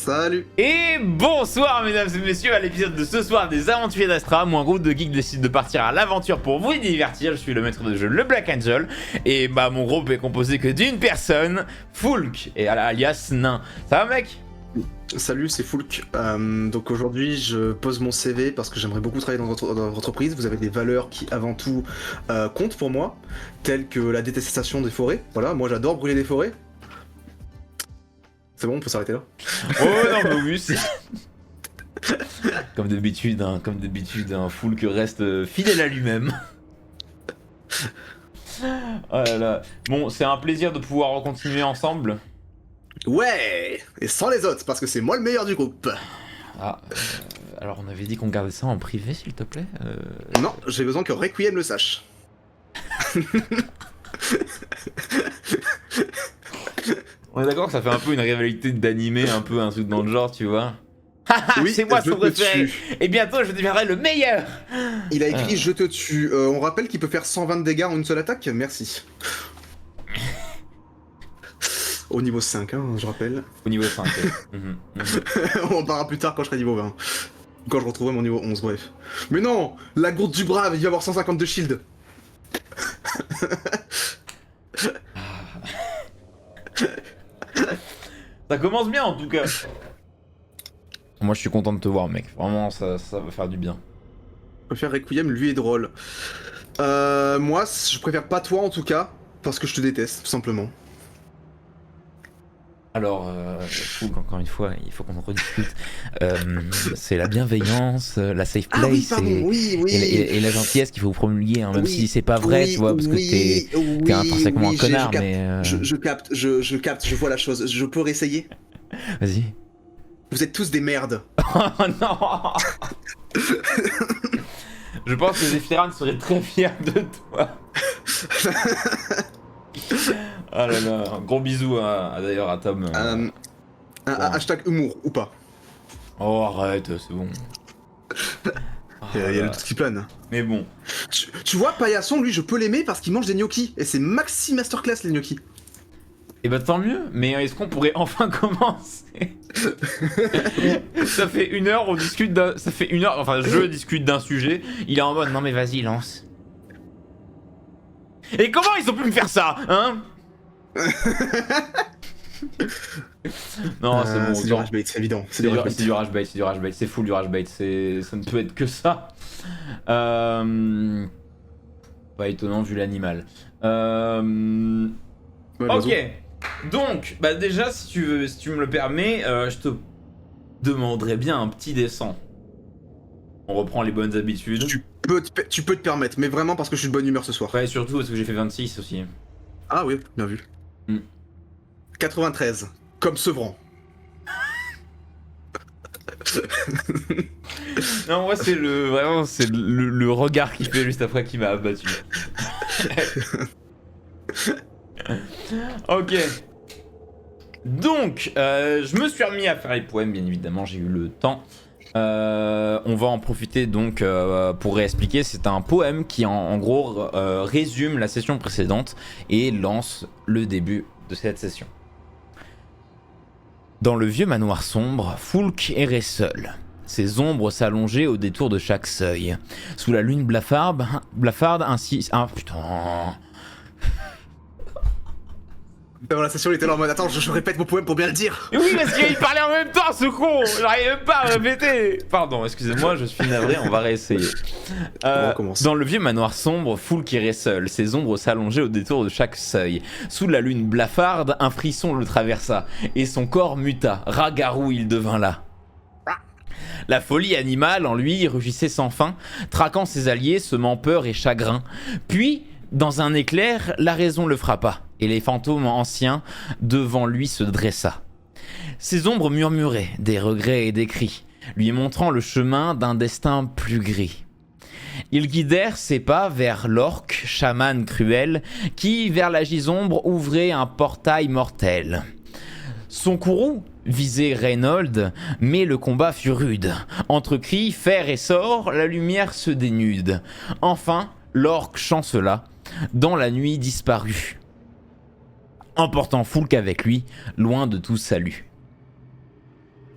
Salut. Et bonsoir mesdames et messieurs à l'épisode de ce soir des Aventuriers d'Astra, où un groupe de geeks décide de partir à l'aventure pour vous divertir. Je suis le maître de jeu, le Black Angel, et bah mon groupe est composé que d'une personne, Foulk, et alias Nain. Ça va mec? Salut, c'est Foulk. Donc aujourd'hui, je pose mon CV parce que j'aimerais beaucoup travailler dans votre entreprise. Vous avez des valeurs qui, avant tout, comptent pour moi, telles que la détestation des forêts. Voilà, moi j'adore brûler des forêts. C'est bon, on peut s'arrêter là. Oh non mais oui, c'est... Comme d'habitude, Foulk reste fidèle à lui-même. Oh là là. Bon, c'est un plaisir de pouvoir continuer ensemble. Ouais. Et sans les autres, parce que c'est moi le meilleur du groupe. Ah, alors on avait dit qu'on gardait ça en privé, s'il te plaît. Non, j'ai besoin que Requiem le sache. On est d'accord que ça fait un peu une rivalité d'animé, un peu un truc dans le genre, tu vois. Oui, c'est moi je son te préféré. tue. Et bientôt je deviendrai le meilleur. Il a écrit je te tue. On rappelle qu'il peut faire 120 de dégâts en une seule attaque. Merci. Au niveau 5, hein, je rappelle. Au niveau 5. On en parlera plus tard quand je serai niveau 20. Quand je retrouverai mon niveau 11, bref. Mais non, la gourde du brave, il va avoir 150 de shield. Ça commence bien en tout cas. Moi je suis content de te voir mec, vraiment ça va faire du bien. Je préfère Requiem, lui est drôle. Moi, je préfère pas toi en tout cas, parce que je te déteste, tout simplement. Alors, Foulk, encore une fois, il faut qu'on en rediscute. C'est la bienveillance, la safe place, Ah oui, pardon, oui. et la gentillesse qu'il faut promulguer, hein, même si c'est pas vrai, tu vois, parce que t'es intrinsèquement un connard, mais... Je capte, je vois la chose, je peux réessayer. Vas-y. Vous êtes tous des merdes. Oh non. Je pense que Zephyran serait très fier de toi. Ah là là, un gros bisou d'ailleurs à Tom. Hashtag humour, ou pas. Oh arrête, c'est bon. Il y a le truc qui plane. Mais bon. Tu vois, Paillasson, lui, je peux l'aimer parce qu'il mange des gnocchis. Et c'est maxi masterclass, les gnocchis. Et bah tant mieux, mais est-ce qu'on pourrait enfin commencer? Ça fait une heure, on discute d'un... Ça fait une heure, enfin je discute d'un sujet, il est en mode non mais vas-y lance. Et comment ils ont pu me faire ça, hein? Non c'est bon, c'est du rage bait, c'est évident. C'est du rage bait, c'est full du rage bait, ça ne peut être que ça. Pas étonnant vu l'animal. Ok. Donc, bah déjà, si tu me le permets, je te demanderais bien un petit descend. On reprend les bonnes habitudes. Tu peux te permettre, mais vraiment parce que je suis de bonne humeur ce soir. Ouais, surtout parce que j'ai fait 26 aussi. Ah oui, bien vu. 93, comme Sevran. Non, moi c'est le regard qu'il fait juste après qui m'a abattu. Ok. Donc, je me suis remis à faire les poèmes, bien évidemment, j'ai eu le temps. On va en profiter donc pour réexpliquer. C'est un poème qui en gros résume la session précédente et lance le début de cette session. Dans le vieux manoir sombre, Foulk errait seul. Ses ombres s'allongeaient au détour de chaque seuil. Sous la lune blafarde ainsi... Ah putain... Dans la session, il était là en mode attends, je répète mon poème pour bien le dire. Oui, parce qu'il parlait en même temps, ce con. J'arrive même pas à répéter. Pardon, excusez-moi, je suis navré, on va réessayer. On recommence. Dans le vieux manoir sombre, Foulk errait seul. Ses ombres s'allongeaient au détour de chaque seuil. Sous la lune blafarde, un frisson le traversa, et son corps muta. Rat-garou, il devint là. La folie animale en lui rugissait sans fin, traquant ses alliés, semant peur et chagrin. Puis, dans un éclair, la raison le frappa, et les fantômes anciens devant lui se dressa. Ses ombres murmuraient des regrets et des cris, lui montrant le chemin d'un destin plus gris. Ils guidèrent ses pas vers l'orque, chaman cruel, qui, vers la gisombre, ouvrait un portail mortel. Son courroux visait Reynold, mais le combat fut rude. Entre cris, fer et sort, la lumière se dénude. Enfin, l'orque chancela, dans la nuit disparut, emportant Foulk avec lui, loin de tout salut.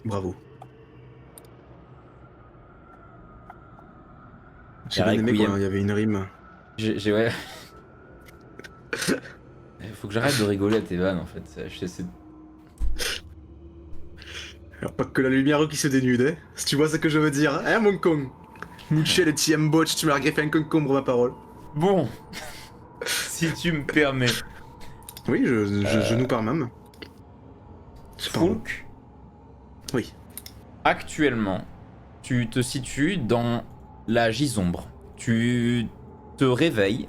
Bravo. J'ai Carré, bien aimé Queen. quand il y avait une rime. Ouais. Faut que j'arrête de rigoler à tes vannes en fait. Alors pas que la lumière qui se dénude, hein. Si tu vois ce que je veux dire, hein mon con. Muchel et Tiamboch, tu m'as greffé un concombre ma parole. Bon, si tu me permets. Oui, je nous parle même. Foulk, Oui. actuellement, tu te situes dans la Gisombre. Tu te réveilles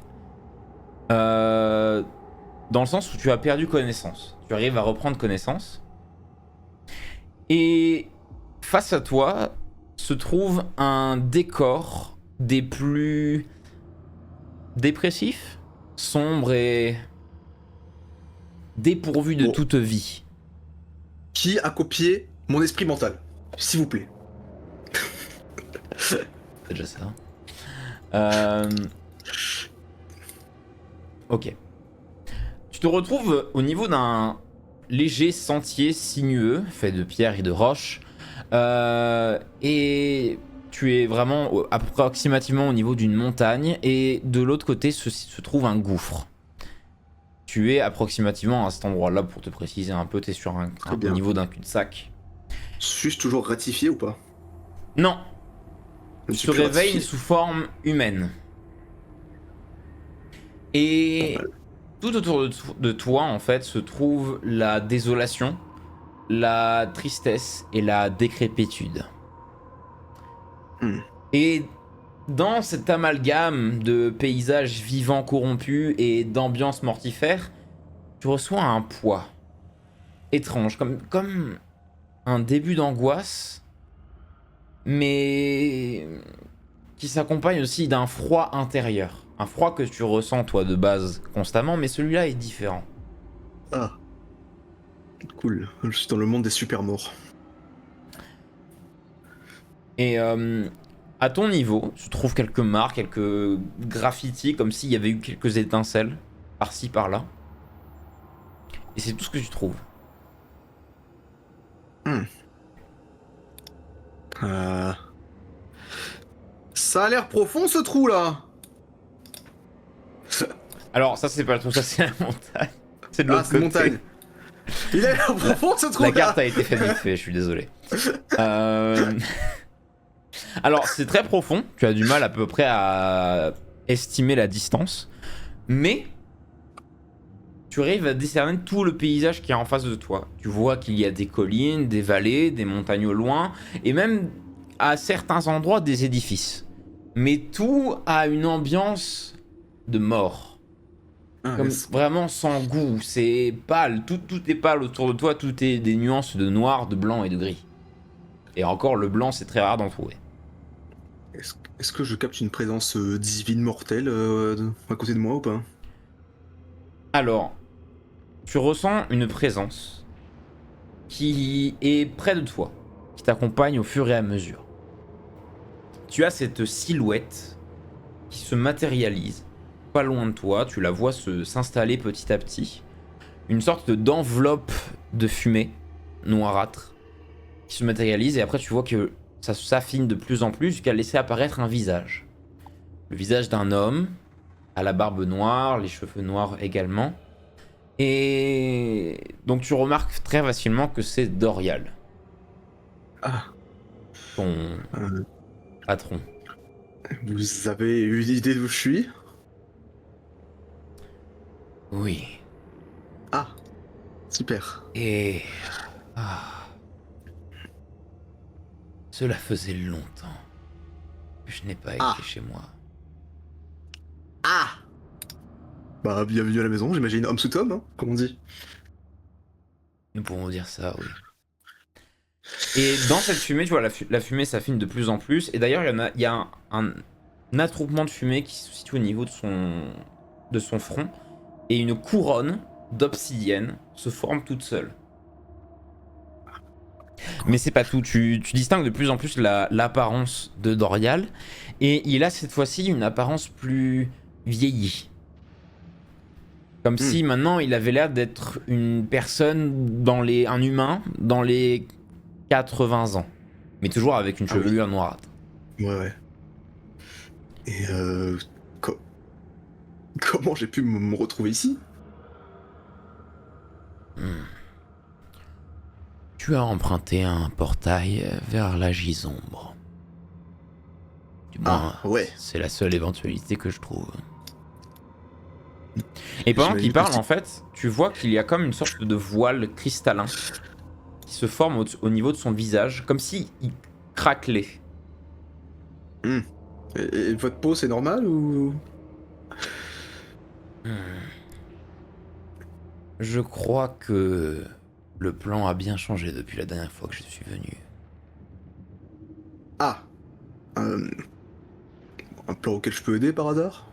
dans le sens où tu as perdu connaissance. Tu arrives à reprendre connaissance. Et face à toi se trouve un décor des plus dépressifs, sombre et dépourvu de toute vie. Qui a copié mon esprit mental? S'il vous plaît. C'est déjà ça. Ok. Tu te retrouves au niveau d'un léger sentier sinueux, fait de pierre et de roches. Et tu es vraiment approximativement au niveau d'une montagne. Et de l'autre côté se trouve un gouffre. Tu es approximativement à cet endroit-là, pour te préciser un peu, tu es sur au niveau d'un cul-de-sac. Suis-je toujours ratifié ou pas? Non. Je Tu te réveilles sous forme humaine. Et tout autour de toi, en fait, se trouve la désolation, la tristesse et la décrépitude. Et dans cet amalgame de paysages vivants corrompus et d'ambiance mortifère, tu reçois un poids étrange, comme un début d'angoisse, mais qui s'accompagne aussi d'un froid intérieur. Un froid que tu ressens toi de base constamment, mais celui-là est différent. Ah. Cool, je suis dans le monde des super morts. Et à ton niveau, tu trouves quelques marques, quelques graffitis, comme s'il y avait eu quelques étincelles, par-ci, par-là. Et c'est tout ce que tu trouves. Ça a l'air profond ce trou là. Alors ça c'est pas le trou, ça c'est la montagne. C'est de l'autre côté. Montagne. Il a l'air profond ce trou là. La carte a été faite vite fait, je suis désolé. Alors c'est très profond, tu as du mal à peu près à estimer la distance, mais tu arrives à discerner tout le paysage qui est en face de toi. Tu vois qu'il y a des collines, des vallées, des montagnes au loin, et même à certains endroits des édifices. Mais tout a une ambiance de mort. Comme vraiment sans goût, c'est pâle, tout est pâle autour de toi, tout est des nuances de noir, de blanc et de gris. Et encore, le blanc, c'est très rare d'en trouver. Est-ce que je capte une présence divine mortelle à côté de moi ou pas? Alors, tu ressens une présence qui est près de toi, qui t'accompagne au fur et à mesure. Tu as cette silhouette qui se matérialise pas loin de toi, tu la vois s'installer petit à petit. Une sorte d'enveloppe de fumée noirâtre qui se matérialise et après tu vois que ça s'affine de plus en plus jusqu'à laisser apparaître un visage. Le visage d'un homme, à la barbe noire, les cheveux noirs également. Et donc tu remarques très facilement que c'est Dorial. Ah. Ton patron. Vous avez eu l'idée d'où je suis? Oui. Ah. Super. Et... Cela faisait longtemps que je n'ai pas été chez moi. Ah. Bah, bienvenue à la maison, j'imagine homme sous homme, hein, comme on dit. Nous pourrons dire ça, oui. Et dans cette fumée, tu vois, la fumée s'affine de plus en plus. Et d'ailleurs, il y a un attroupement de fumée qui se situe au niveau de son front. Et une couronne d'obsidienne se forme toute seule. Mais c'est pas tout, tu distingues de plus en plus l'apparence de Dorial. Et il a cette fois-ci une apparence plus vieillie. Comme si maintenant il avait l'air d'être une personne un humain dans les 80 ans. Mais toujours avec une Ah oui. chevelure noirâtre. Ouais. Et co- comment j'ai pu me retrouver ici? Tu as emprunté un portail vers la Gisombre. Du Ah, moins, ouais. c'est la seule éventualité que je trouve. Et pendant qu'il J'imagine que parle, si. en fait, tu vois qu'il y a comme une sorte de voile cristallin qui se forme au niveau de son visage, comme s'il craquelait. Hmm. Et votre peau, c'est normal ou... Je crois que le plan a bien changé depuis la dernière fois que je suis venu. Ah, euh, un plan auquel je peux aider par hasard?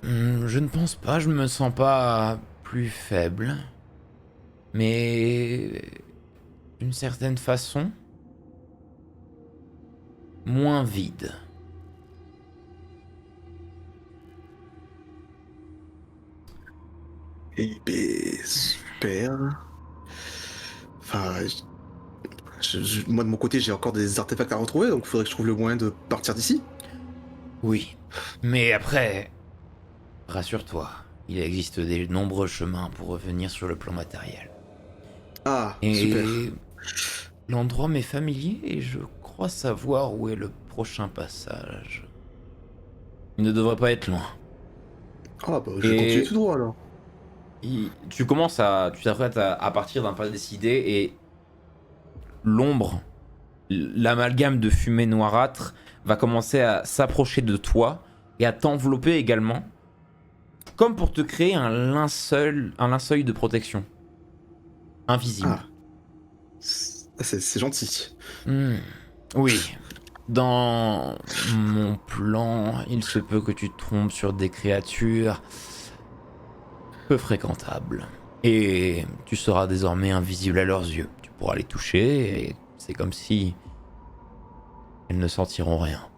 Je ne pense pas, je me sens pas plus faible. Mais d'une certaine façon, moins vide. Eh ben, super. Enfin, moi de mon côté, j'ai encore des artefacts à retrouver, donc il faudrait que je trouve le moyen de partir d'ici. Oui. Mais après, rassure-toi, il existe de nombreux chemins pour revenir sur le plan matériel. Ah, super. Et l'endroit m'est familier et je crois savoir où est le prochain passage. Il ne devrait pas être loin. Ah bah, je vais continuer Et tout droit alors. tu t'apprêtes à partir d'un pas décidé et l'ombre, l'amalgame de fumée noirâtre va commencer à s'approcher de toi et à t'envelopper également, comme pour te créer un linceul de protection, invisible. Ah, c'est gentil. Hmm, oui, dans mon plan, il se peut que tu tombes sur des créatures peu fréquentables. Et tu seras désormais invisible à leurs yeux. Tu pourras les toucher et c'est comme si elles ne sentiront rien.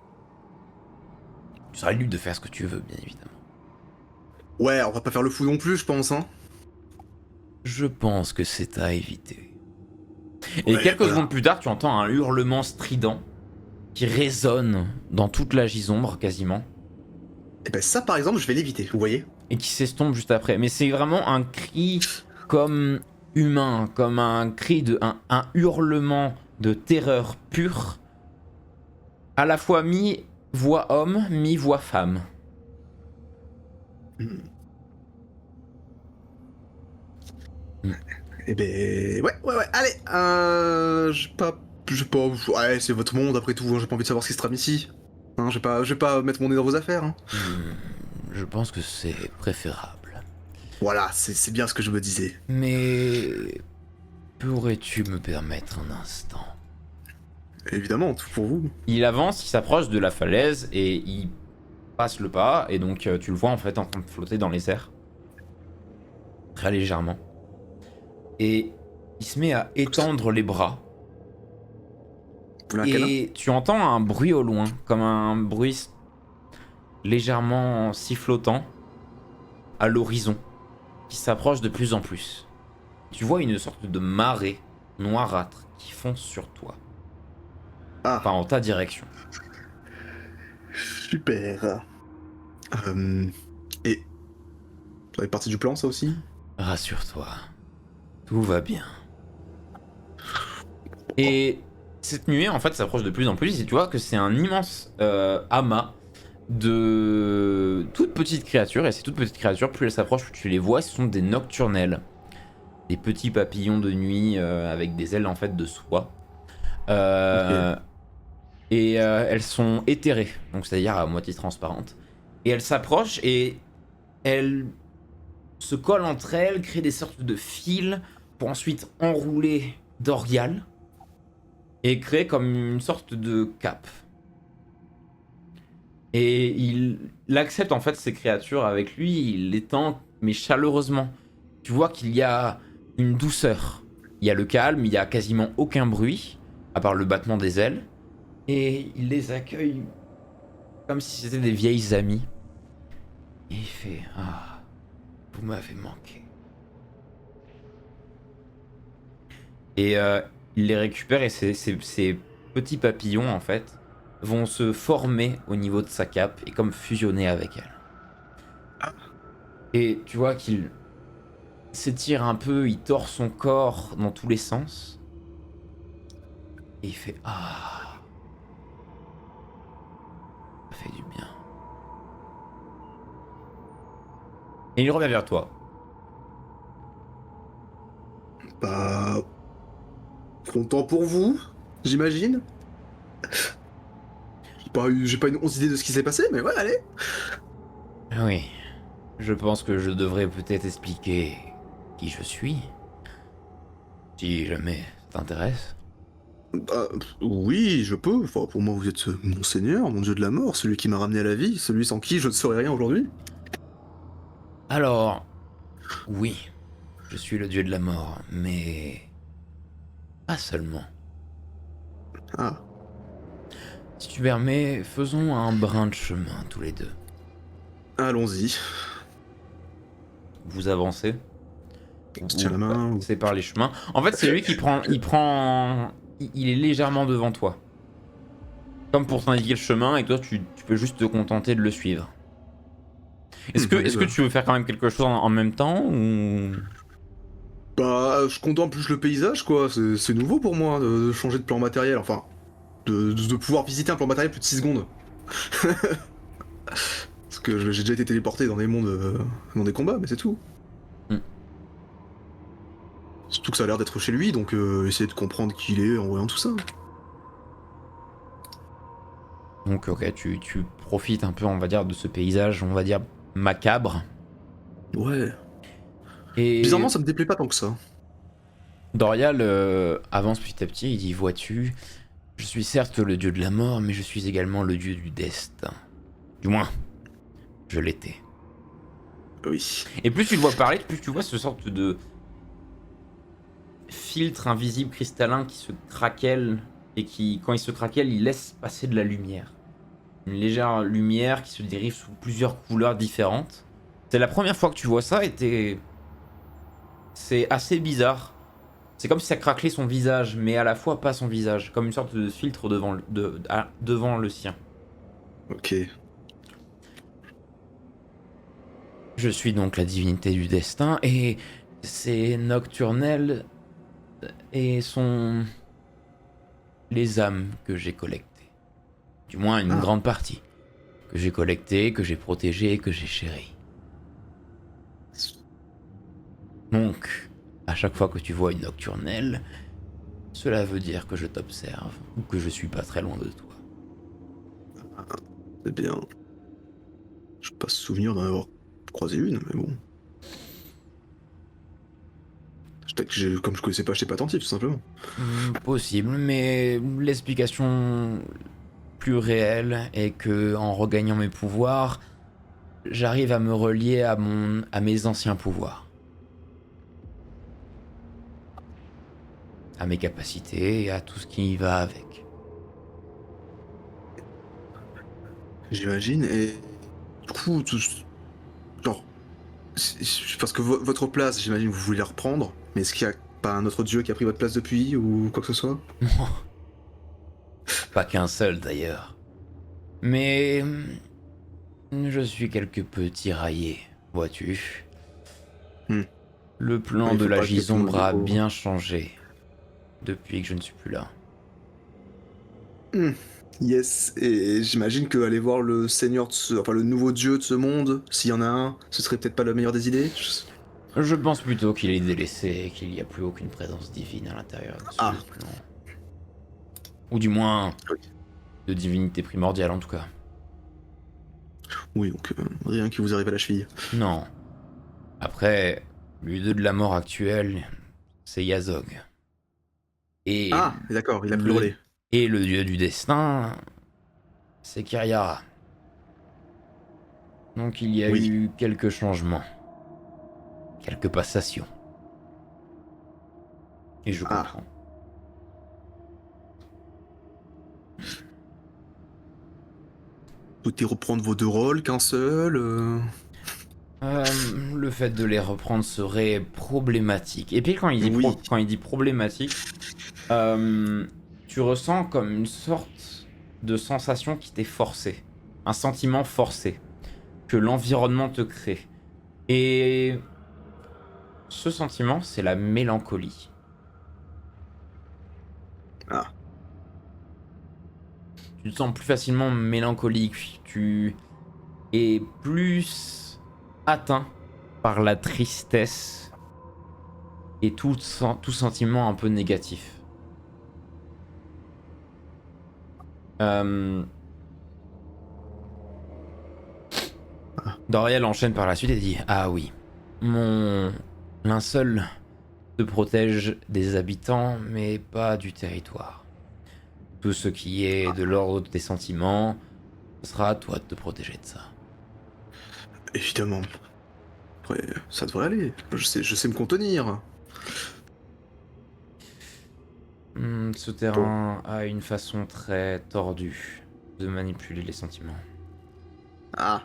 Tu seras libre de faire ce que tu veux, bien évidemment. Ouais, on va pas faire le fou non plus, je pense, hein. Je pense que c'est à éviter. Et Ouais, quelques voilà. secondes plus tard, tu entends un hurlement strident qui résonne dans toute la gisombre quasiment Et ben ça, par exemple, je vais l'éviter, vous voyez? et qui s'estompe juste après. Mais c'est vraiment un cri comme humain, comme un cri un hurlement de terreur pure, à la fois mi-voix homme, mi-voix femme. Hmm. Hmm. Eh ben, ouais, allez, ouais, c'est votre monde après tout, hein, j'ai pas envie de savoir ce qui se trame ici. Hein, je vais pas mettre mon nez dans vos affaires, hein. Hmm, je pense que c'est préférable. Voilà, c'est bien ce que je me disais. Mais pourrais-tu me permettre un instant? Évidemment, tout pour vous. Il avance, il s'approche de la falaise et il passe le pas et donc tu le vois en fait en train de flotter dans les airs. Très légèrement. Et il se met à étendre les bras. Vous voulez un câlin? Et tu entends un bruit au loin, comme un bruit légèrement sifflotant à l'horizon, qui s'approche de plus en plus. Tu vois une sorte de marée noirâtre qui fonce sur toi. Enfin, Ah, en ta direction. super. Euh, et ça fait partie du plan, ça aussi? Rassure-toi, tout va bien. Et cette nuée, en fait, s'approche de plus en plus et tu vois que c'est un immense amas de toutes petites créatures. Et ces toutes petites créatures, plus elles s'approchent, plus tu les vois, ce sont des nocturnelles. Des petits papillons de nuit avec des ailes en fait de soie. Ok. Et elles sont éthérées, donc c'est-à-dire à moitié transparentes. Et elles s'approchent et elles se collent entre elles, créent des sortes de fils pour ensuite enrouler Dorial et créer comme une sorte de cape. Et il accepte en fait ces créatures avec lui, il les tend, mais chaleureusement. Tu vois qu'il y a une douceur. Il y a le calme, il y a quasiment aucun bruit, à part le battement des ailes. Et il les accueille comme si c'était des vieilles amies. Et il fait Ah, vous m'avez manqué. Et il les récupère et ces petits papillons en fait vont se former au niveau de sa cape et comme fusionner avec elle. Et tu vois qu'il s'étire un peu, il tord son corps dans tous les sens. Et il fait ah, ça fait du bien. Et il revient vers toi. Bah, content pour vous, j'imagine. J'ai pas une once idée de ce qui s'est passé, mais ouais, allez. Oui, je pense que je devrais peut-être expliquer qui je suis, si jamais ça t'intéresse. Bah, oui, je peux. Enfin, pour moi, vous êtes mon seigneur, mon dieu de la mort, celui qui m'a ramené à la vie, celui sans qui je ne serais rien aujourd'hui. Alors, oui, je suis le dieu de la mort, mais pas seulement. Ah, Si tu permets, faisons un brin de chemin tous les deux. allons-y. Vous avancez. On se tient la main. C'est par les chemins. En fait, c'est lui qui prend. Il est légèrement devant toi. Comme pour t'indiquer le chemin, et toi, tu peux juste te contenter de le suivre. Est-ce que tu veux faire quand même quelque chose en même temps ou... Bah, je contemple plus le paysage, quoi. C'est nouveau pour moi de changer de plan matériel. Enfin, de pouvoir visiter un plan matériel plus de 6 secondes. Parce que j'ai déjà été téléporté dans des mondes, dans des combats, mais c'est tout. Hmm. Surtout que ça a l'air d'être chez lui, donc essayer de comprendre qui il est en voyant tout ça. Donc, ok, tu profites un peu, on va dire, de ce paysage, on va dire, macabre. Ouais. Et Bizarrement, ça me déplaît pas tant que ça. Dorial avance petit à petit, il dit, vois-tu, je suis certes le dieu de la mort, mais je suis également le dieu du destin. Du moins, je l'étais. Oui. Et plus tu le vois parler, plus tu vois ce sorte de filtre invisible cristallin qui se craquelle et qui, quand il se craquelle, il laisse passer de la lumière. Une légère lumière qui se dérive sous plusieurs couleurs différentes. C'est la première fois que tu vois ça et c'est assez bizarre. C'est comme si ça craquelait son visage, mais à la fois pas son visage, comme une sorte de filtre devant le sien. Ok. Je suis donc la divinité du destin et ces nocturnelles et sont les âmes que j'ai collectées. Du moins une grande partie. Que j'ai collectées, que j'ai protégées et que j'ai chéries. Donc, à chaque fois que tu vois une nocturnelle, cela veut dire que je t'observe ou que je suis pas très loin de toi. C'est bien. Je n'ai pas souvenir d'en avoir croisé une, mais bon. Peut-être que comme je connaissais pas, j'étais pas attentif, tout simplement. Possible, mais l'explication plus réelle est que en regagnant mes pouvoirs, j'arrive à me relier à mes anciens pouvoirs. À mes capacités et à tout ce qui y va avec. J'imagine, et du coup, genre, parce que votre place, j'imagine, vous voulez la reprendre, mais est-ce qu'il y a pas un autre dieu qui a pris votre place depuis, ou quoi que ce soit? Pas qu'un seul d'ailleurs. Mais je suis quelque peu tiraillé, vois-tu. Le plan Il de faut la pas que tout le monde Gisombre a le- bien changé depuis que je ne suis plus là. Yes, et j'imagine que aller voir le seigneur enfin le nouveau dieu de ce monde, s'il y en a un, ce serait peut-être pas la meilleure des idées. Je pense plutôt qu'il est délaissé et qu'il n'y a plus aucune présence divine à l'intérieur de ce plan. Ou du moins, Oui. de divinité primordiale en tout cas. Oui, donc rien qui vous arrive à la cheville. Non. Après, le dieu de la mort actuel, c'est Yazog. Et Ah, d'accord, il a pris le relais. Et le dieu du destin, c'est Kiryara. Donc il y a Oui. eu quelques changements. Quelques passations. Et je Ah. comprends. Souhaitez reprendre vos deux rôles, qu'un seul Le fait de les reprendre serait problématique. Et puis quand il dit, Oui. quand il dit problématique, Tu ressens comme une sorte de sensation qui t'est forcée, un sentiment forcé que l'environnement te crée. Et ce sentiment, c'est la mélancolie. Ah, Tu te sens plus facilement mélancolique, tu es plus atteint par la tristesse et tout sentiment un peu négatif. Euh, Doriel enchaîne par la suite et dit: Ah oui, mon linceul te protège des habitants, mais pas du territoire. Tout ce qui est de l'ordre des sentiments, ce sera à toi de te protéger de ça. évidemment. Après, ça devrait aller. Je sais me contenir. Ce Bon. terrain a une façon très tordue de manipuler les sentiments. Ah.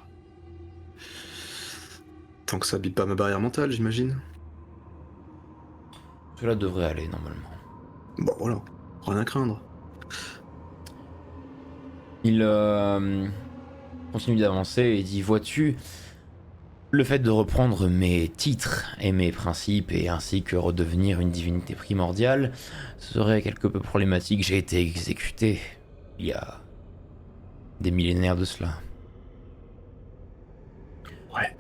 Tant que ça bite pas ma barrière mentale, j'imagine. Cela devrait aller normalement. Bon, voilà. Rien à craindre. Il continue d'avancer et dit: Vois-tu, le fait de reprendre mes titres et mes principes et ainsi que redevenir une divinité primordiale serait quelque peu problématique. J'ai été exécuté il y a des millénaires de cela. Ouais.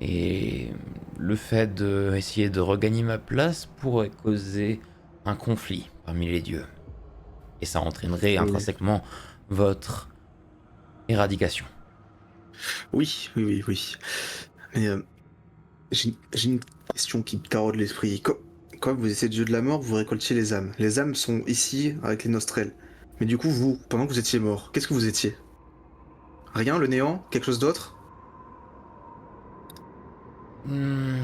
Et le fait d'essayer de regagner ma place pourrait causer un conflit parmi les dieux. Et ça entraînerait Et- intrinsèquement votre éradication. Oui, oui, oui, oui. Mais j'ai une question qui me taraude l'esprit. Quand vous étiez dieu de la mort, vous récoltiez les âmes. Les âmes sont ici avec les nostrelles. Mais du coup, vous, pendant que vous étiez mort, qu'est-ce que vous étiez? Rien, le néant? Quelque chose d'autre? Hmm,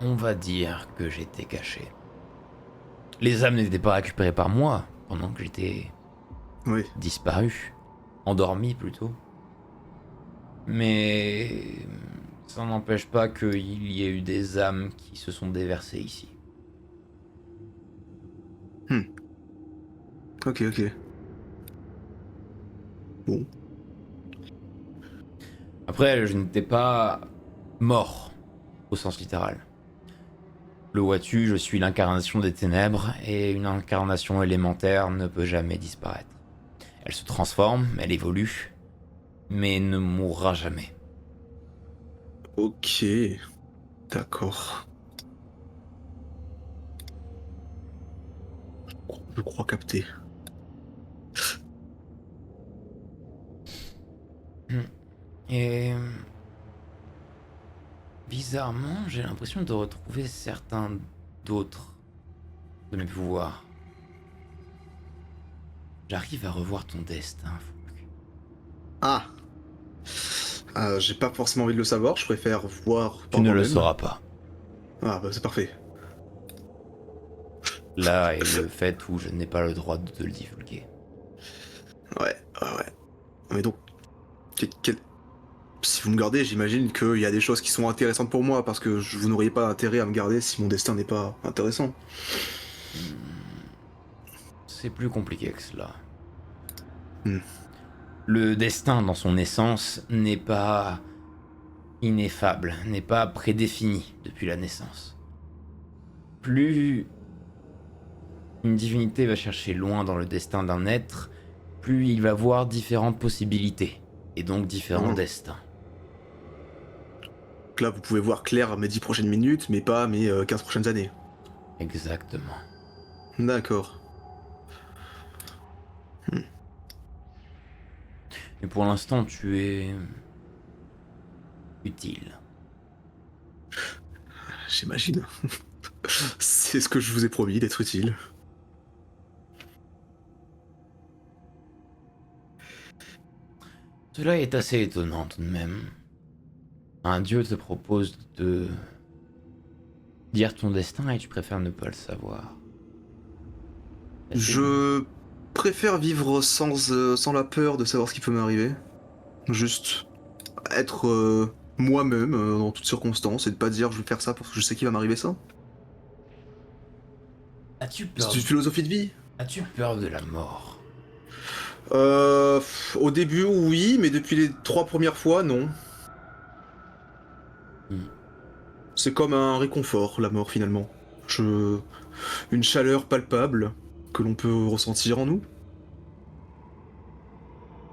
on va dire que j'étais caché. Les âmes n'étaient pas récupérées par moi pendant que j'étais Oui. disparu, endormi plutôt. Mais ça n'empêche pas qu'il y ait eu des âmes qui se sont déversées ici. Hmm. Ok, ok. Bon. Après, je n'étais pas mort au sens littéral. Le vois-tu, je suis l'incarnation des ténèbres et une incarnation élémentaire ne peut jamais disparaître. Elle se transforme, elle évolue, mais ne mourra jamais. Ok. D'accord. Je crois capter. Et bizarrement, j'ai l'impression de retrouver certains d'autres de mes pouvoirs. J'arrive à revoir ton destin, Foulk. Ah. J'ai pas forcément envie de le savoir, je préfère voir Tu par ne le moi-même. sauras pas. Ah, bah c'est parfait. Là est le fait où je n'ai pas le droit de te le divulguer. Ouais, ouais, ouais. Mais donc, si vous me gardez, j'imagine qu'il y a des choses qui sont intéressantes pour moi, parce que vous n'auriez pas intérêt à me garder si mon destin n'est pas intéressant. C'est plus compliqué que cela. Hmm. Le destin, dans son essence, n'est pas ineffable, n'est pas prédéfini depuis la naissance. Plus une divinité va chercher loin dans le destin d'un être, plus il va voir différentes possibilités, et donc différents Mhm. destins. Donc là, vous pouvez voir clair mes 10 prochaines minutes, mais pas mes 15 prochaines années. Exactement. D'accord. Hmm. Et pour l'instant, tu es utile. J'imagine. C'est ce que je vous ai promis, d'être utile. Cela est assez étonnant tout de même. Un dieu te propose de dire ton destin et tu préfères ne pas le savoir. C'est assez bizarre. Je préfère vivre sans la peur de savoir ce qui peut m'arriver. Juste être moi-même dans toutes circonstances et de pas dire je vais faire ça parce que je sais qu'il va m'arriver ça. C'est une philosophie de vie. As-tu peur de la mort? Au début, oui, mais depuis les 3 premières fois, non. C'est comme un réconfort, la mort, finalement. Une chaleur palpable que l'on peut ressentir en nous.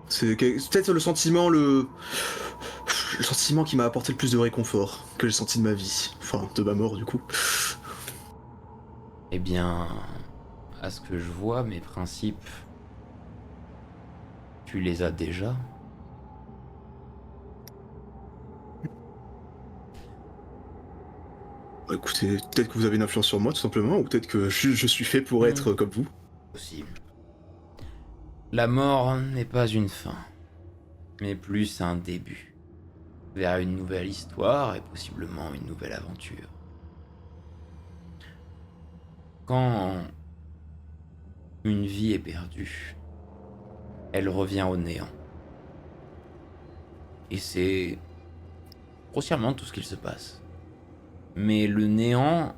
C'est peut-être le sentiment qui m'a apporté le plus de réconfort que j'ai senti de ma vie. Enfin, de ma mort, du coup. Eh bien, à ce que je vois, mes principes, tu les as déjà. Bah, écoutez, peut-être que vous avez une influence sur moi, tout simplement, ou peut-être que je suis fait pour être comme vous. Possible. La mort n'est pas une fin, mais plus un début vers une nouvelle histoire et possiblement une nouvelle aventure. Quand une vie est perdue, elle revient au néant. Et c'est grossièrement tout ce qu'il se passe. Mais le néant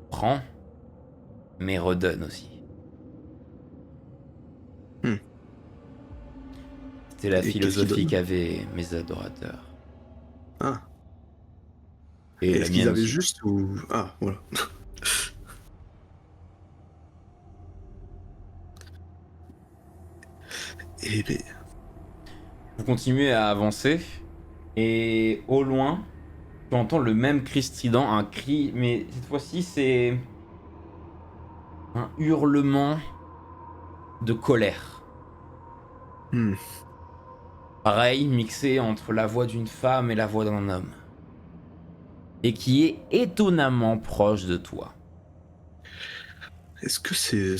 prend, mais redonne aussi. C'était la Et qu'est-ce qu'il philosophie donne qu'avaient mes adorateurs. Ah. Et la Est-ce qu'ils mienne avaient aussi. juste ou... Ah, voilà. Eh ben... Vous continuez à avancer, et au loin, tu entends le même cri strident, un cri, mais cette fois-ci c'est un hurlement de colère. Hmm. Pareil, mixé entre la voix d'une femme et la voix d'un homme. Et qui est étonnamment proche de toi. Est-ce que ces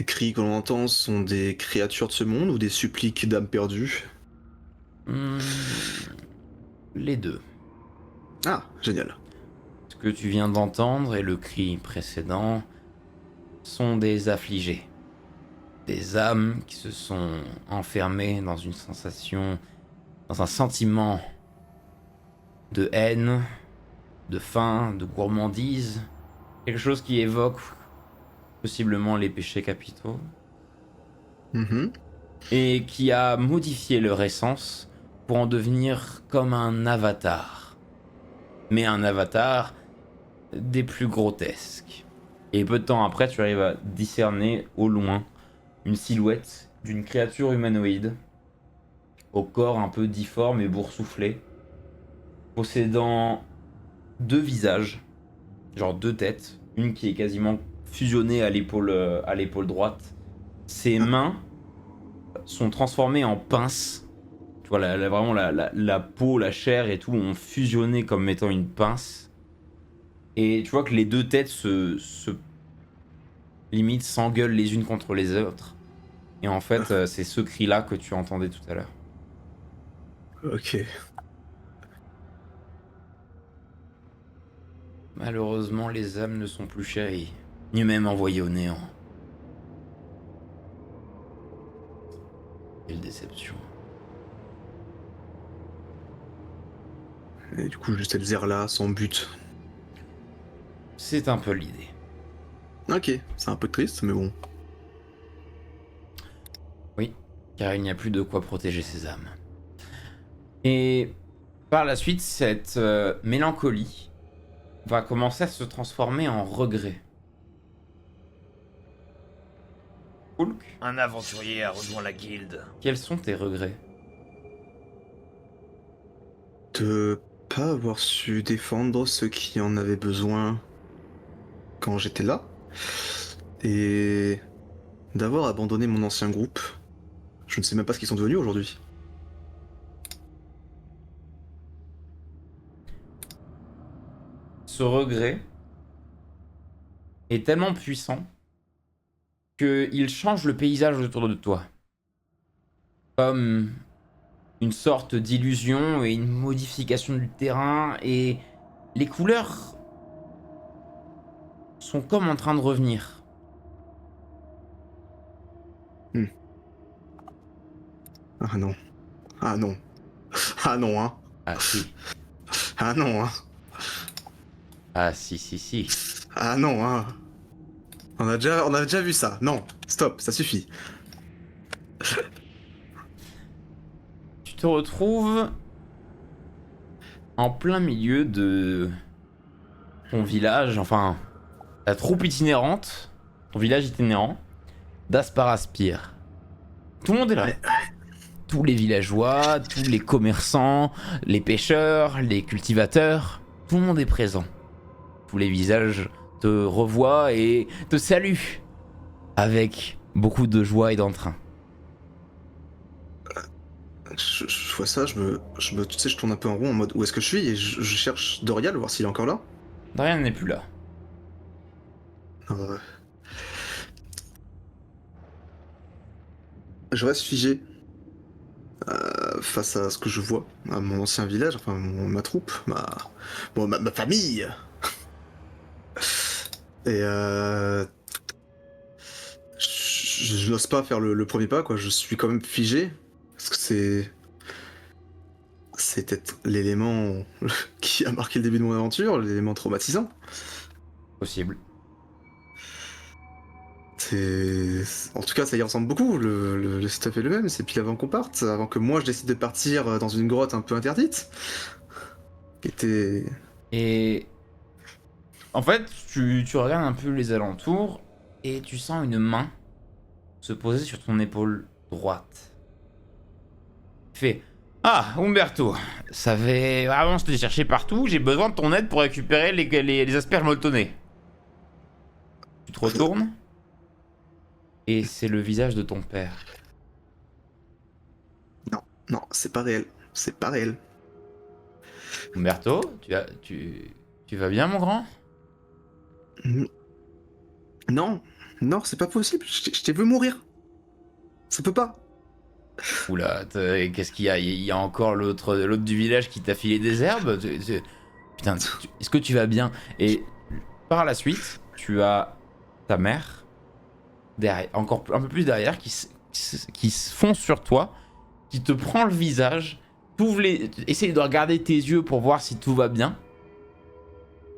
cris que l'on entend sont des créatures de ce monde ou des suppliques d'âmes perdues? Hmm, les deux. Ah, génial. Ce que tu viens d'entendre et le cri précédent sont des affligés. Des âmes qui se sont enfermées dans une sensation, dans un sentiment de haine, de faim, de gourmandise. Quelque chose qui évoque possiblement les péchés capitaux. Mhm. Et qui a modifié leur essence pour en devenir comme un avatar. Mais un avatar des plus grotesques. Et peu de temps après, tu arrives à discerner au loin une silhouette d'une créature humanoïde, au corps un peu difforme et boursouflé, possédant 2 visages, genre 2 têtes, une qui est quasiment fusionnée à l'épaule droite. Ses Ah. mains sont transformées en pinces. Tu vois, vraiment la peau, la chair et tout ont fusionné comme étant une pince. Et tu vois que les 2 têtes limite s'engueulent les unes contre les autres. Et en fait, c'est ce cri-là que tu entendais tout à l'heure. Ok. Malheureusement, les âmes ne sont plus chéries, ni même envoyées au néant. Quelle déception. Et du coup, juste elles errent là, sans but. C'est un peu l'idée. Ok, c'est un peu triste, mais bon. Oui, car il n'y a plus de quoi protéger ces âmes. Et par la suite, cette mélancolie va commencer à se transformer en regret. Hulk, Un aventurier a rejoint la guilde. quels sont tes regrets? De pas avoir su défendre ceux qui en avaient besoin quand j'étais là. Et d'avoir abandonné mon ancien groupe. Je ne sais même pas ce qu'ils sont devenus aujourd'hui. Ce regret est tellement puissant qu'il change le paysage autour de toi. Comme une sorte d'illusion et une modification du terrain, et les couleurs sont comme en train de revenir. Ah non. Ah non. Ah non, hein. Ah si, Ah non, hein. ah si, si, si. Ah non, hein. On a déjà vu ça. Non, stop, ça suffit. Tu te retrouves en plein milieu de ton village, enfin, la troupe itinérante, ton village itinérant, d'Asparaspire. Tout le monde est là. Ouais. Tous les villageois, tous les commerçants, les pêcheurs, les cultivateurs, tout le monde est présent. Tous les visages te revoient et te saluent avec beaucoup de joie et d'entrain. Je vois ça, tu sais, je tourne un peu en rond en mode où est-ce que je suis et je cherche Dorial, voir s'il est encore là. Dorian n'est plus là. Euh, Je reste figé face à ce que je vois, à mon ancien village, enfin ma troupe, ma famille. Et je n'ose pas faire le premier pas, quoi. Je suis quand même figé parce que c'est peut-être l'élément qui a marqué le début de mon aventure, l'élément traumatisant. Possible. En tout cas, ça y ressemble beaucoup. Le stuff est le même. C'est pile avant qu'on parte, avant que moi je décide de partir dans une grotte un peu interdite. Qui était. Et en fait, tu regardes un peu les alentours et tu sens une main se poser sur ton épaule droite. Fais Ah, Umberto, ça fait. Avant, je t'ai cherché partout, j'ai besoin de ton aide pour récupérer les asperges molletonnées. Tu te retournes et c'est le visage de ton père. Non, c'est pas réel. C'est pas réel. Umberto, tu vas bien, mon grand? Non, non, c'est pas possible. Je t'ai vu mourir. Ça peut pas. Oula, qu'est-ce qu'il y a? Il y a encore l'autre du village qui t'a filé des herbes? Putain, est-ce que tu vas bien? Et par la suite, tu as ta mère, derrière, encore un peu plus derrière, qui se fonce sur toi, qui te prend le visage, essaye de regarder tes yeux pour voir si tout va bien.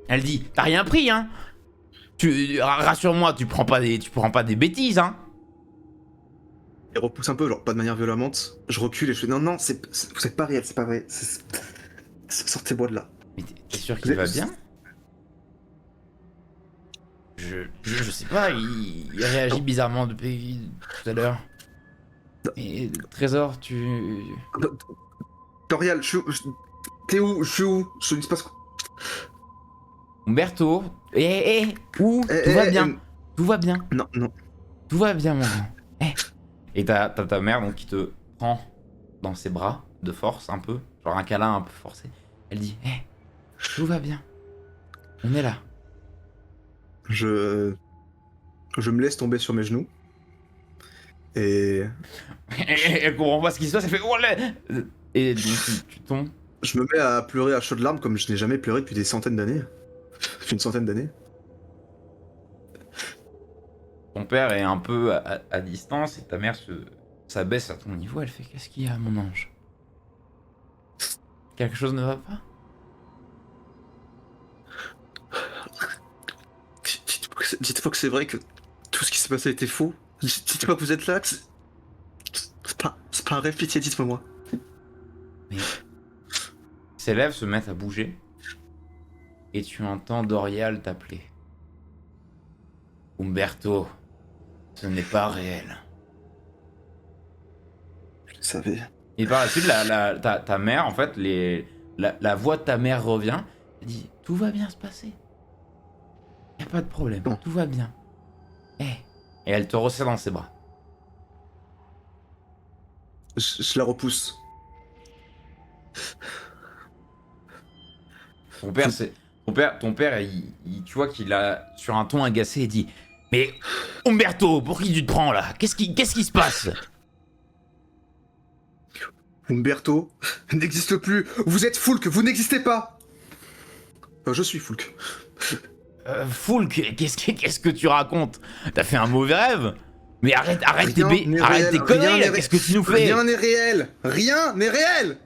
Elle dit, t'as rien pris, hein? Rassure-moi, tu prends pas des bêtises, hein? Il repousse un peu, genre pas de manière violemment. Je recule et je fais non, non, vous êtes pas réel, c'est pas vrai. Sortez-moi de là. Mais t'es sûr qu'il va bien? Je sais pas, il réagit bizarrement depuis tout à l'heure. Et Trésor, Dorial, t'es où? Je suis où? Il se passe quoi? Umberto, où? Tout va bien. Tout va bien. Non, non. Tout va bien, mon grand. Et t'as ta mère donc qui te prend dans ses bras de force un peu, genre un câlin un peu forcé. Elle dit, tout va bien. On est là. Je me laisse tomber sur mes genoux. Et Elle comprend pas ce qui se passe, elle fait, oh là. Et donc tu tombes. je me mets à pleurer à chaudes larmes comme je n'ai jamais pleuré depuis des centaines d'années. Depuis une centaine d'années. Ton père est un peu à distance et ta mère s'abaisse à ton niveau. Elle fait, qu'est-ce qu'il y a, mon ange? Quelque chose ne va pas? Dites-moi que c'est vrai que tout ce qui s'est passé était faux. Dites-moi que vous êtes là. C'est pas un rêve, pitié, dites-moi. Mais ses lèvres se mettent à bouger et tu entends Dorial t'appeler. Umberto, ce n'est pas réel. Je le savais. Et par la suite, ta mère, en fait, la voix de ta mère revient. Elle dit, tout va bien se passer. Y a pas de problème, Non. tout va bien. Et elle te resserre dans ses bras. Je la repousse. Ton père, tu vois qu'il a sur un ton agacé et dit, mais Umberto, pour qui tu te prends là? Qu'est-ce qui se passe? Umberto n'existe plus. Vous êtes Foulk, vous n'existez pas. Je suis Foulk. Foulk, qu'est-ce que tu racontes? T'as fait un mauvais rêve? Mais arrête tes conneries là, qu'est-ce que tu nous fais? Rien n'est réel. Rien n'est réel.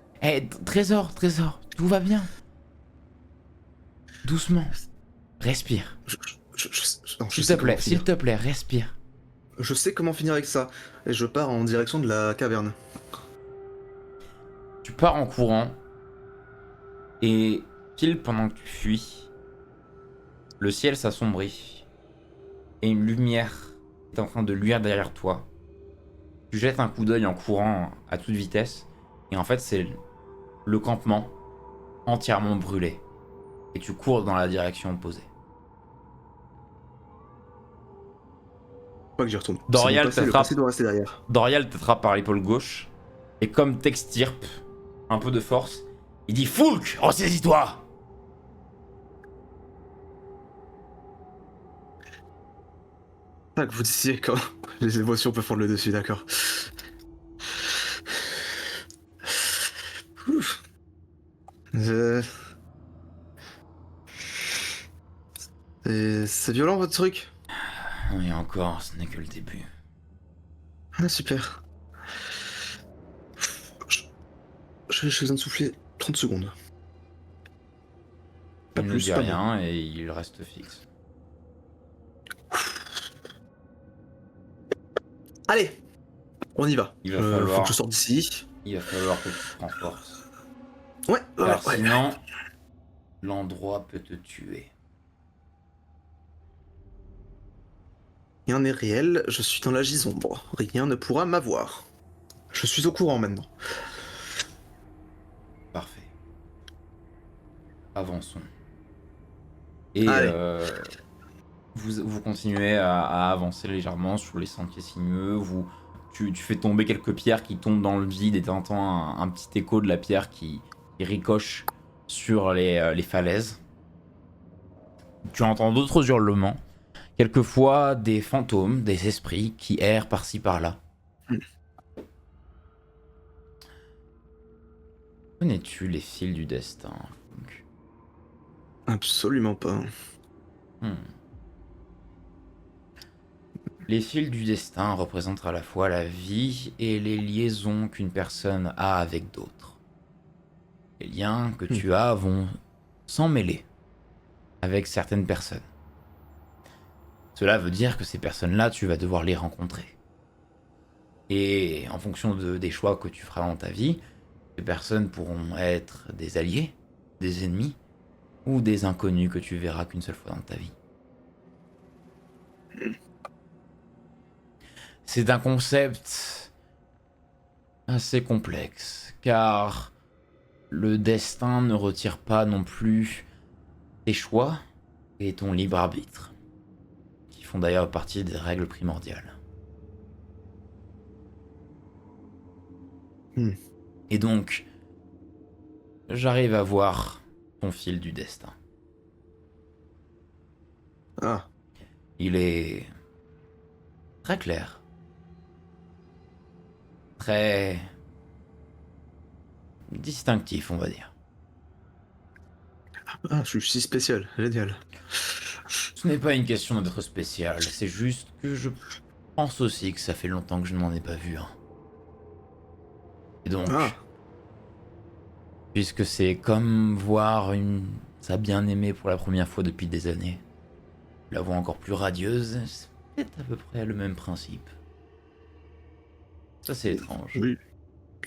Trésor, tout va bien. Doucement, respire. non, S'il sais te comment plaît, finir. s'il te plaît, respire. Je sais comment finir avec ça. Et je pars en direction de la caverne. Tu pars en courant et pile pendant que tu fuis, le ciel s'assombrit et une lumière est en train de luire derrière toi. Tu jettes un coup d'œil en courant à toute vitesse et en fait c'est le campement entièrement brûlé et tu cours dans la direction opposée. Pas que j'y retourne. C'est mon Dorial passé, le passé doit rester derrière. t'attrape par l'épaule gauche et comme t'extirpe un peu de force, il dit Foulk, ressaisis-toi. Pas que vous disiez quand les émotions peuvent prendre le dessus, d'accord. Ouf. C'est violent votre truc. Oui, encore, ce n'est que le début. Ah, super. J'ai besoin de souffler 30 secondes. Pas Il ne plus, dit pas rien et il reste fixe. Allez, on y va. Il va falloir- Faut que je sorte d'ici. Il va falloir que tu te renforces. Ouais, Car ouais. sinon, l'endroit peut te tuer. Rien n'est réel, je suis dans la gisombre. Rien ne pourra m'avoir. Je suis au courant maintenant. Parfait. Avançons. Et Allez. vous continuez à avancer légèrement sur les sentiers sinueux. Tu fais tomber quelques pierres qui tombent dans le vide et t'entends un petit écho de la pierre qui ricoche sur les falaises. Tu entends d'autres hurlements. Quelquefois des fantômes, des esprits qui errent par-ci par-là. Connais-tu les fils du destin? Absolument pas. Les fils du destin représentent à la fois la vie et les liaisons qu'une personne a avec d'autres. Les liens que tu as vont s'emmêler avec certaines personnes. Cela veut dire que ces personnes-là, tu vas devoir les rencontrer. Et en fonction des choix que tu feras dans ta vie, ces personnes pourront être des alliés, des ennemis, ou des inconnus que tu verras qu'une seule fois dans ta vie. C'est un concept assez complexe, car le destin ne retire pas non plus tes choix et ton libre arbitre, qui font d'ailleurs partie des règles primordiales. Et donc, j'arrive à voir ton fil du destin. Ah, Il est très clair, très distinctif, on va dire. je suis si spécial, génial. Ce n'est pas une question d'être spécial, c'est juste que je pense aussi que ça fait longtemps que je n'en ai pas vu un. Et donc, puisque c'est comme voir sa bien-aimée pour la première fois depuis des années, la voix encore plus radieuse, c'est à peu près le même principe. Ça, c'est étrange. Oui.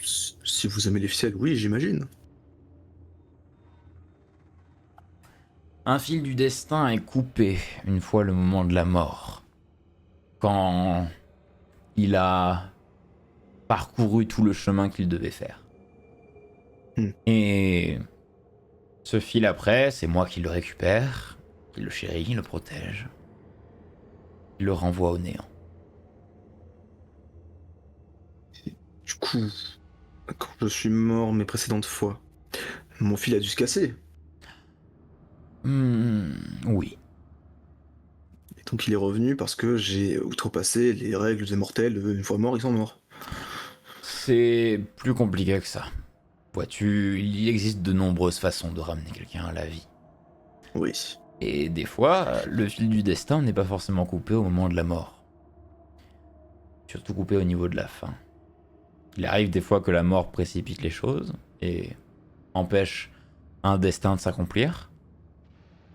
Si vous aimez les ficelles, oui, j'imagine. Un fil du destin est coupé une fois le moment de la mort. Quand il a parcouru tout le chemin qu'il devait faire. Et ce fil après, c'est moi qui le récupère, qui le chérit, le protège, qui le renvoie au néant. Du coup, quand je suis mort mes précédentes fois, mon fil a dû se casser. Oui. Et donc il est revenu parce que j'ai outrepassé les règles des mortels. Une fois morts, ils sont morts. C'est plus compliqué que ça. Vois-tu, il existe de nombreuses façons de ramener quelqu'un à la vie. Oui. Et des fois, le fil du destin n'est pas forcément coupé au moment de la mort. Surtout coupé au niveau de la fin. Il arrive des fois que la mort précipite les choses et empêche un destin de s'accomplir.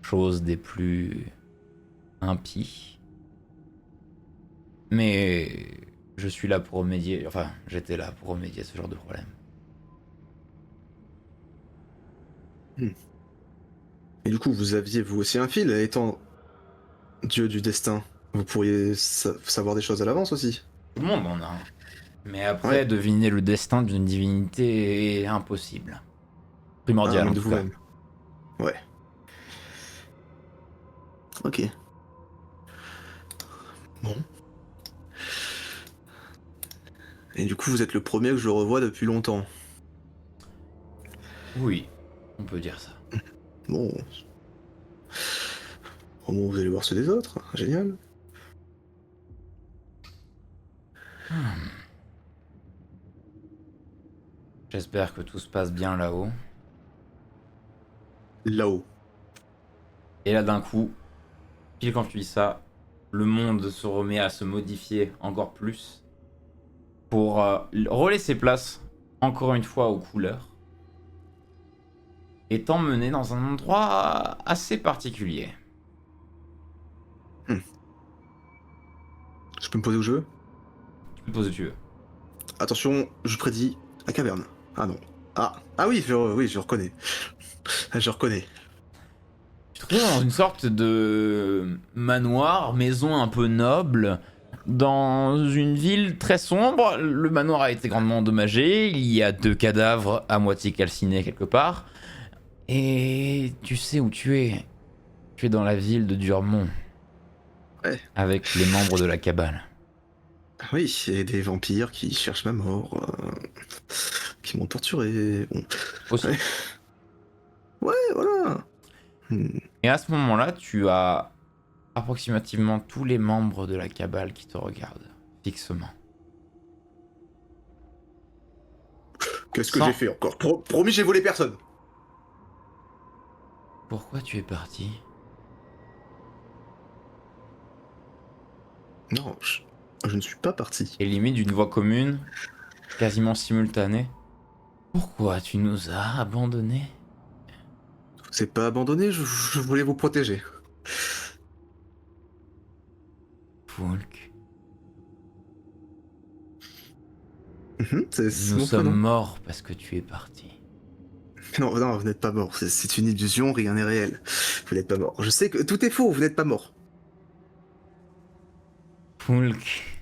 Chose des plus impie. Mais je suis là pour remédier, enfin j'étais là pour remédier à ce genre de problème. Et du coup, vous aviez vous aussi un fil, étant dieu du destin. Vous pourriez savoir des choses à l'avance aussi. Tout le monde en a un. Mais après, Ouais. deviner le destin d'une divinité est impossible. Ah, Primordial en même de tout cas. vous-même. Ouais. Ok. Bon. Et du coup, vous êtes le premier que je revois depuis longtemps. Oui, on peut dire ça. Bon. Au moins, vous allez voir ceux des autres. Génial. J'espère que tout se passe bien là-haut. Là-haut. Et là d'un coup, pile quand tu dis ça, le monde se remet à se modifier encore plus pour relaisser place encore une fois aux couleurs et t'emmener dans un endroit assez particulier. Je peux me poser où je veux? Tu peux te poser où tu veux. Attention, je prédis la caverne. Ah non. Ah oui, oui, je reconnais. Je reconnais. Tu te retrouves dans une sorte de manoir, maison un peu noble, dans une ville très sombre. Le manoir a été grandement endommagé, il y a 2 cadavres à moitié calcinés quelque part. Et tu sais où tu es. Tu es dans la ville de Durmont. Ouais. Avec les membres de la cabale. Oui, et des vampires qui cherchent ma mort, qui m'ont torturé. Bon. Aussi. Ouais. Ouais, voilà. Hmm. Et à ce moment-là, tu as approximativement tous les membres de la cabale qui te regardent fixement. Qu'est-ce que Sans- j'ai fait encore? Promis, j'ai volé personne. Pourquoi tu es parti? Non, je ne suis pas parti. Et limite d'une voix commune, quasiment simultanée. Pourquoi tu nous as abandonnés? C'est pas abandonné, je voulais vous protéger. Fulk, C'est nous mon sommes prénom. morts parce que tu es parti. Non, non, vous n'êtes pas mort. C'est une illusion, rien n'est réel. Vous n'êtes pas mort. Je sais que tout est faux, vous n'êtes pas mort. Fulk,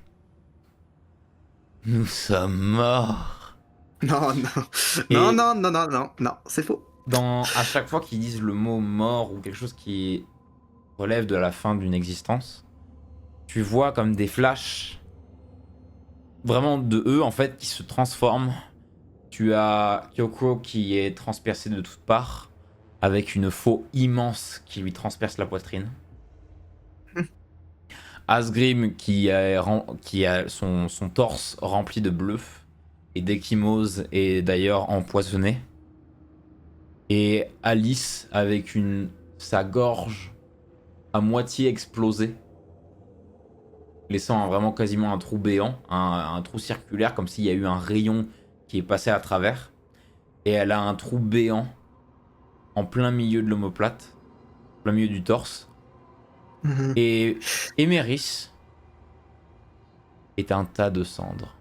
nous sommes morts. Non, non. Et- Non, non, non, non, non, non, c'est faux. À chaque fois qu'ils disent le mot mort ou quelque chose qui relève de la fin d'une existence, tu vois comme des flashs vraiment de eux en fait qui se transforment. Tu as Kyoko qui est transpercée de toutes parts avec une faux immense qui lui transperce la poitrine. Asgrim qui a son torse rempli de bleu et d'ecchymose et d'ailleurs empoisonné. Et Alice avec sa gorge à moitié explosée, laissant vraiment quasiment un trou béant, un trou circulaire, comme s'il y a eu un rayon qui est passé à travers. Et elle a un trou béant en plein milieu de l'omoplate, plein milieu du torse. Mhm. Et Emeris est un tas de cendres.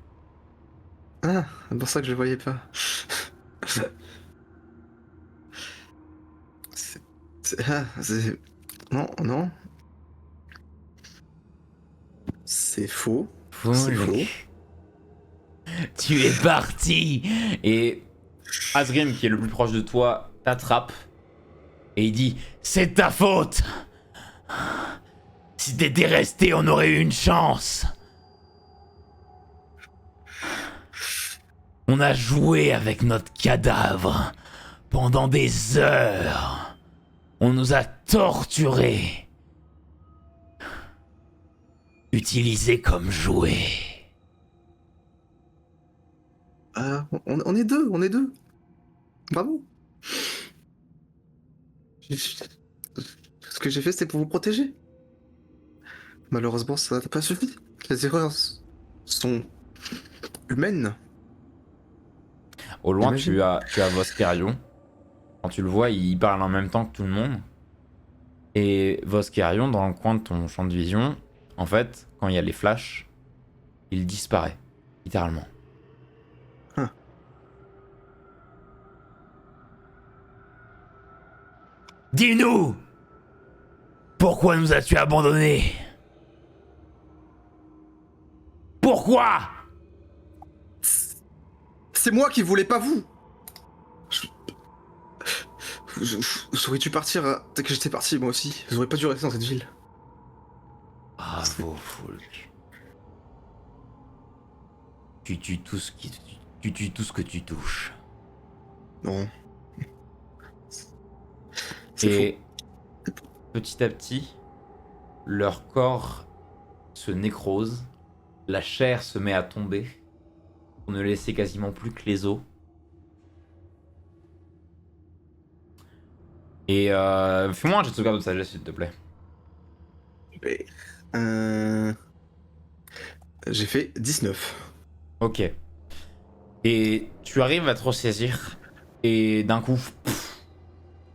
Ah, c'est pour ça que je le voyais pas. C'est... Non, non. C'est faux. C'est faux. Fulk, tu es parti. Et Asgrim, qui est le plus proche de toi, t'attrape et il dit: c'est ta faute. Si t'étais resté, on aurait eu une chance. On a joué avec notre cadavre pendant des heures. On nous a torturés. Utilisés comme jouets. Ah, on est deux, on est deux. Bravo. Ce que j'ai fait, c'était pour vous protéger. Malheureusement, ça n'a pas suffi. Les erreurs sont humaines. Au loin, Imagine. tu as Voskerion. Quand tu le vois, il parle en même temps que tout le monde. Et Voskerion, dans le coin de ton champ de vision, en fait, quand il y a les flashs, il disparaît, littéralement. Hein. Dis-nous! Pourquoi nous as-tu abandonnés? Pourquoi? C'est moi qui voulais pas vous. J'aurais dû partir dès que j'étais parti, moi aussi. J'aurais pas dû rester dans cette ville. Bravo, Fulk. Tu tues tout ce qui... Tu tues tout ce que tu touches. Non. C'est Et petit à petit, leur corps se nécrose, la chair se met à tomber, pour ne laisser quasiment plus que les os. Et fais-moi un jet de sauvegarde de sagesse, s'il te plaît. faux. Euh... J'ai fait 19. Ok. Et tu arrives à te ressaisir, et d'un coup, pff,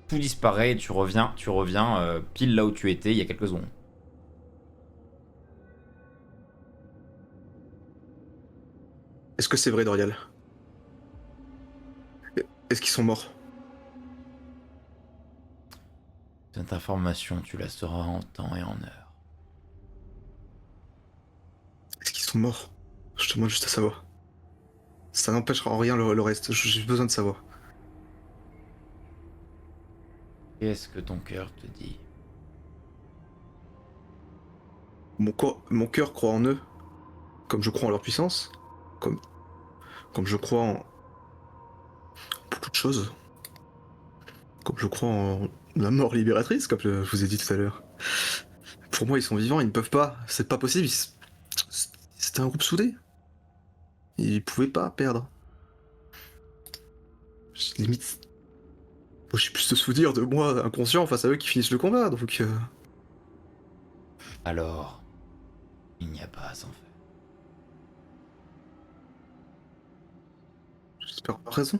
tout disparaît, et tu reviens pile là où tu étais il y a quelques secondes. Est-ce que c'est vrai, Dorial? Est-ce qu'ils sont morts? Cette information, tu la sauras en temps et en heure. Est-ce qu'ils sont morts? Je te demande juste à savoir. Ça n'empêchera en rien le reste. J'ai besoin de savoir. Qu'est-ce que ton cœur te dit? Mon cœur croit en eux, comme je crois en leur puissance, comme, comme je crois en beaucoup de choses, comme je crois en la mort libératrice, comme je vous ai dit tout à l'heure. Pour moi, ils sont vivants, ils ne peuvent pas, c'est pas possible. C'était un groupe soudé. Ils pouvaient pas perdre. Limite, moi, j'ai plus de souvenirs de moi inconscient face à eux qui finissent le combat, donc Alors, il n'y a pas à s'en faire. j'espère avoir raison.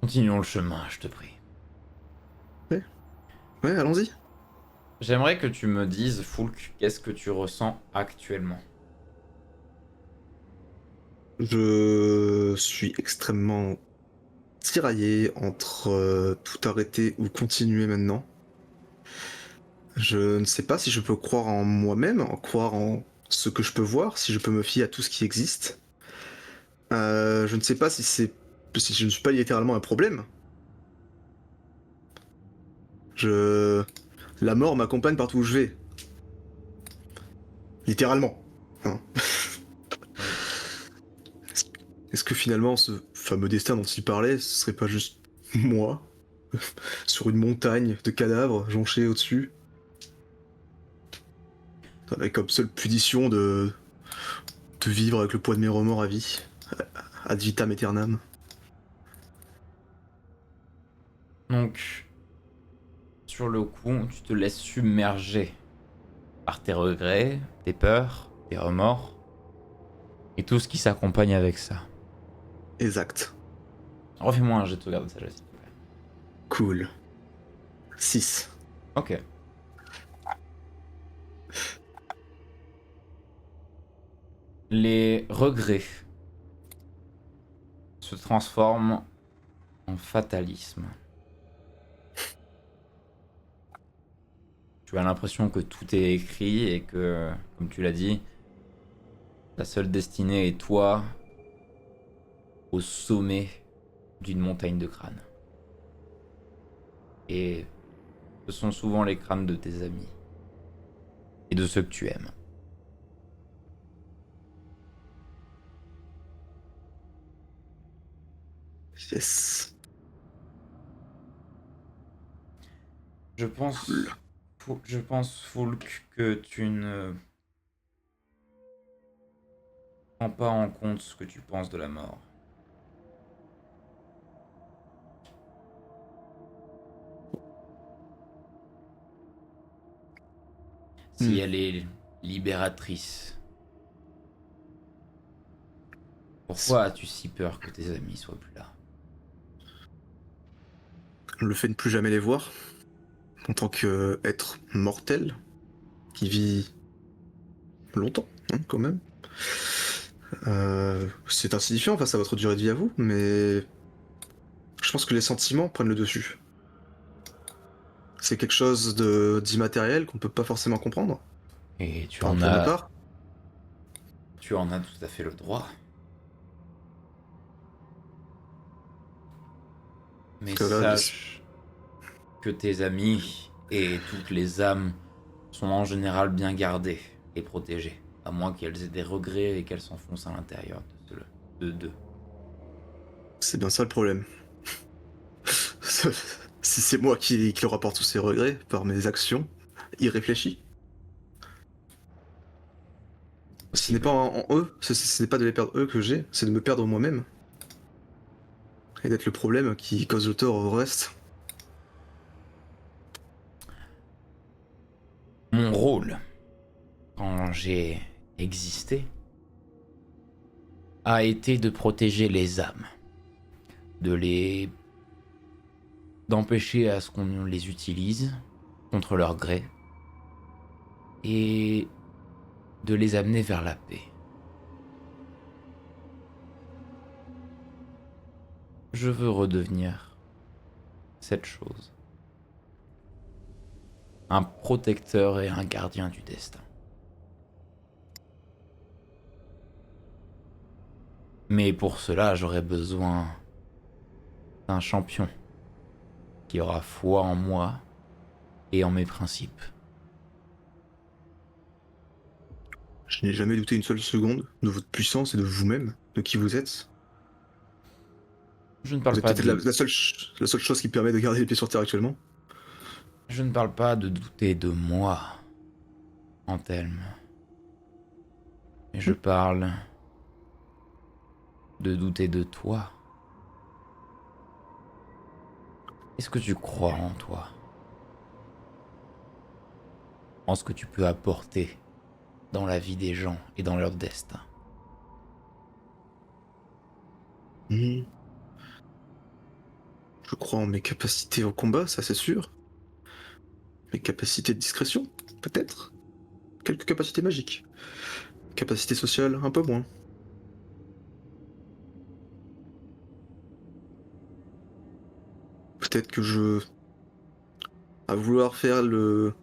Continuons le chemin, je te prie. Ouais, allons-y. J'aimerais que tu me dises, Foulk, qu'est-ce que tu ressens actuellement? Je suis extrêmement tiraillé entre tout arrêter ou continuer maintenant. Je ne sais pas si je peux croire en moi-même, en croire en ce que je peux voir, si je peux me fier à tout ce qui existe. Je ne sais pas si je ne suis pas littéralement un problème. Je La mort m'accompagne partout où je vais. Littéralement. Hein. Oui. Est-ce que finalement ce fameux destin dont il parlait, ce serait pas juste moi sur une montagne de cadavres jonchés au-dessus, avec comme seule punition de vivre avec le poids de mes remords à vie, ad vitam aeternam. Donc, sur le coup, tu te laisses submerger par tes regrets, tes peurs, tes remords, et tout ce qui s'accompagne avec ça. Exact. Refais-moi un jet de sauvegarde de sagesse, s'il te plaît. Cool. 6. Ok. Les regrets se transforment en fatalisme. Tu as l'impression que tout est écrit et que, comme tu l'as dit, ta seule destinée est toi au sommet d'une montagne de crânes. Et ce sont souvent les crânes de tes amis et de ceux que tu aimes. Yes. Je Cool. pense, je pense, Foulk, que tu ne prends pas en compte ce que tu penses de la mort. Si Hmm. elle est libératrice, pourquoi as-tu si peur que tes amis soient plus là? le fait de ne plus jamais les voir, en tant qu'être mortel, qui vit longtemps, hein, quand même, c'est insignifiant face à votre durée de vie à vous, mais je pense que les sentiments prennent le dessus. C'est quelque chose d'immatériel qu'on peut pas forcément comprendre. Et Enfin, pour ma part. tu en as tout à fait le droit. Mais Parce que là, sache que tes amis et toutes les âmes sont en général bien gardées et protégées, à moins qu'elles aient des regrets et qu'elles s'enfoncent à l'intérieur d'eux. c'est bien ça le problème. Si c'est moi qui leur apporte tous ces regrets par mes actions irréfléchies. Ce n'est pas Possible. en eux, ce n'est pas de les perdre eux que j'ai, c'est de me perdre moi-même. Et d'être le problème qui cause le tort au reste. Mon rôle, quand j'ai existé, a été de protéger les âmes, de les d'empêcher à ce qu'on les utilise contre leur gré et de les amener vers la paix. Je veux redevenir cette chose. Un protecteur et un gardien du destin. Mais pour cela, j'aurais besoin d'un champion qui aura foi en moi et en mes principes. Je n'ai jamais douté une seule seconde de votre puissance et de vous-même, de qui vous êtes. Je ne Vous parle êtes pas peut-être de la seule chose qui permet de garder les pieds sur terre actuellement. Je ne parle pas de douter de moi, Anthelme. Mais je parle de douter de toi. Est-ce que tu crois en toi? En ce que tu peux apporter dans la vie des gens et dans leur destin? Hmm. Je crois en mes capacités au combat, ça c'est sûr. Mes capacités de discrétion, peut-être. Quelques capacités magiques. Capacité sociale, un peu moins. Peut-être que à vouloir faire le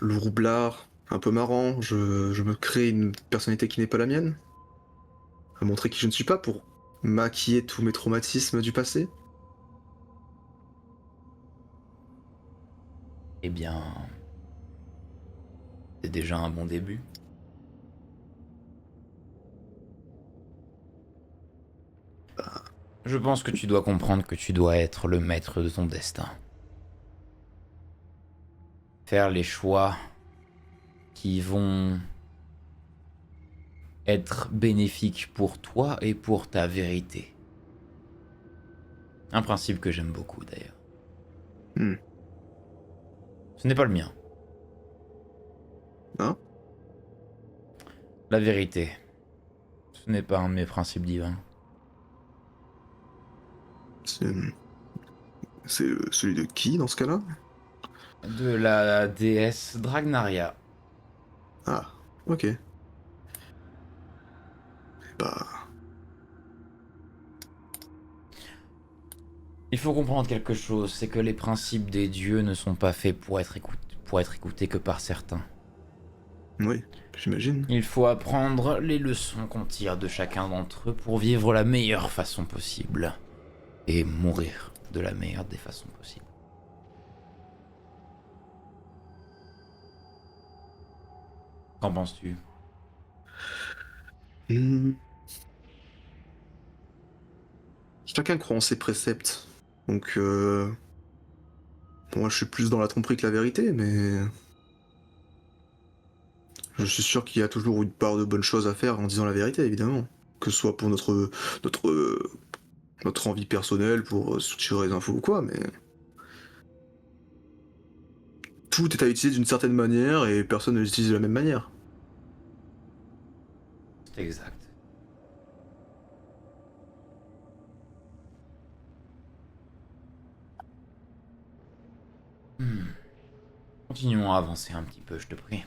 roublard un peu marrant, je me crée une personnalité qui n'est pas la mienne. À montrer qui je ne suis pas pour maquiller tous mes traumatismes du passé. Eh bien, c'est déjà un bon début. Je pense que tu dois comprendre que tu dois être le maître de ton destin. Faire les choix qui vont être bénéfiques pour toi et pour ta vérité. Un principe que j'aime beaucoup d'ailleurs. Hmm. Ce n'est pas le mien. Hein? La vérité. Ce n'est pas un de mes principes divins. C'est celui de qui dans ce cas-là? De la déesse Dragnaria. Ah, ok. Bah, Il faut comprendre quelque chose, c'est que les principes des dieux ne sont pas faits pour être écoutés que par certains. oui, j'imagine. Il faut apprendre les leçons qu'on tire de chacun d'entre eux pour vivre la meilleure façon possible. Et mourir de la meilleure des façons possibles. Qu'en penses-tu? Hmm. Chacun croit en ses préceptes. Donc, moi je suis plus dans la tromperie que la vérité, mais je suis sûr qu'il y a toujours une part de bonnes choses à faire en disant la vérité, évidemment. Que ce soit pour notre, notre envie personnelle, pour soutirer les infos ou quoi, mais tout est à utiliser d'une certaine manière et personne ne l'utilise de la même manière. C'est exact. Continuons à avancer un petit peu, je te prie.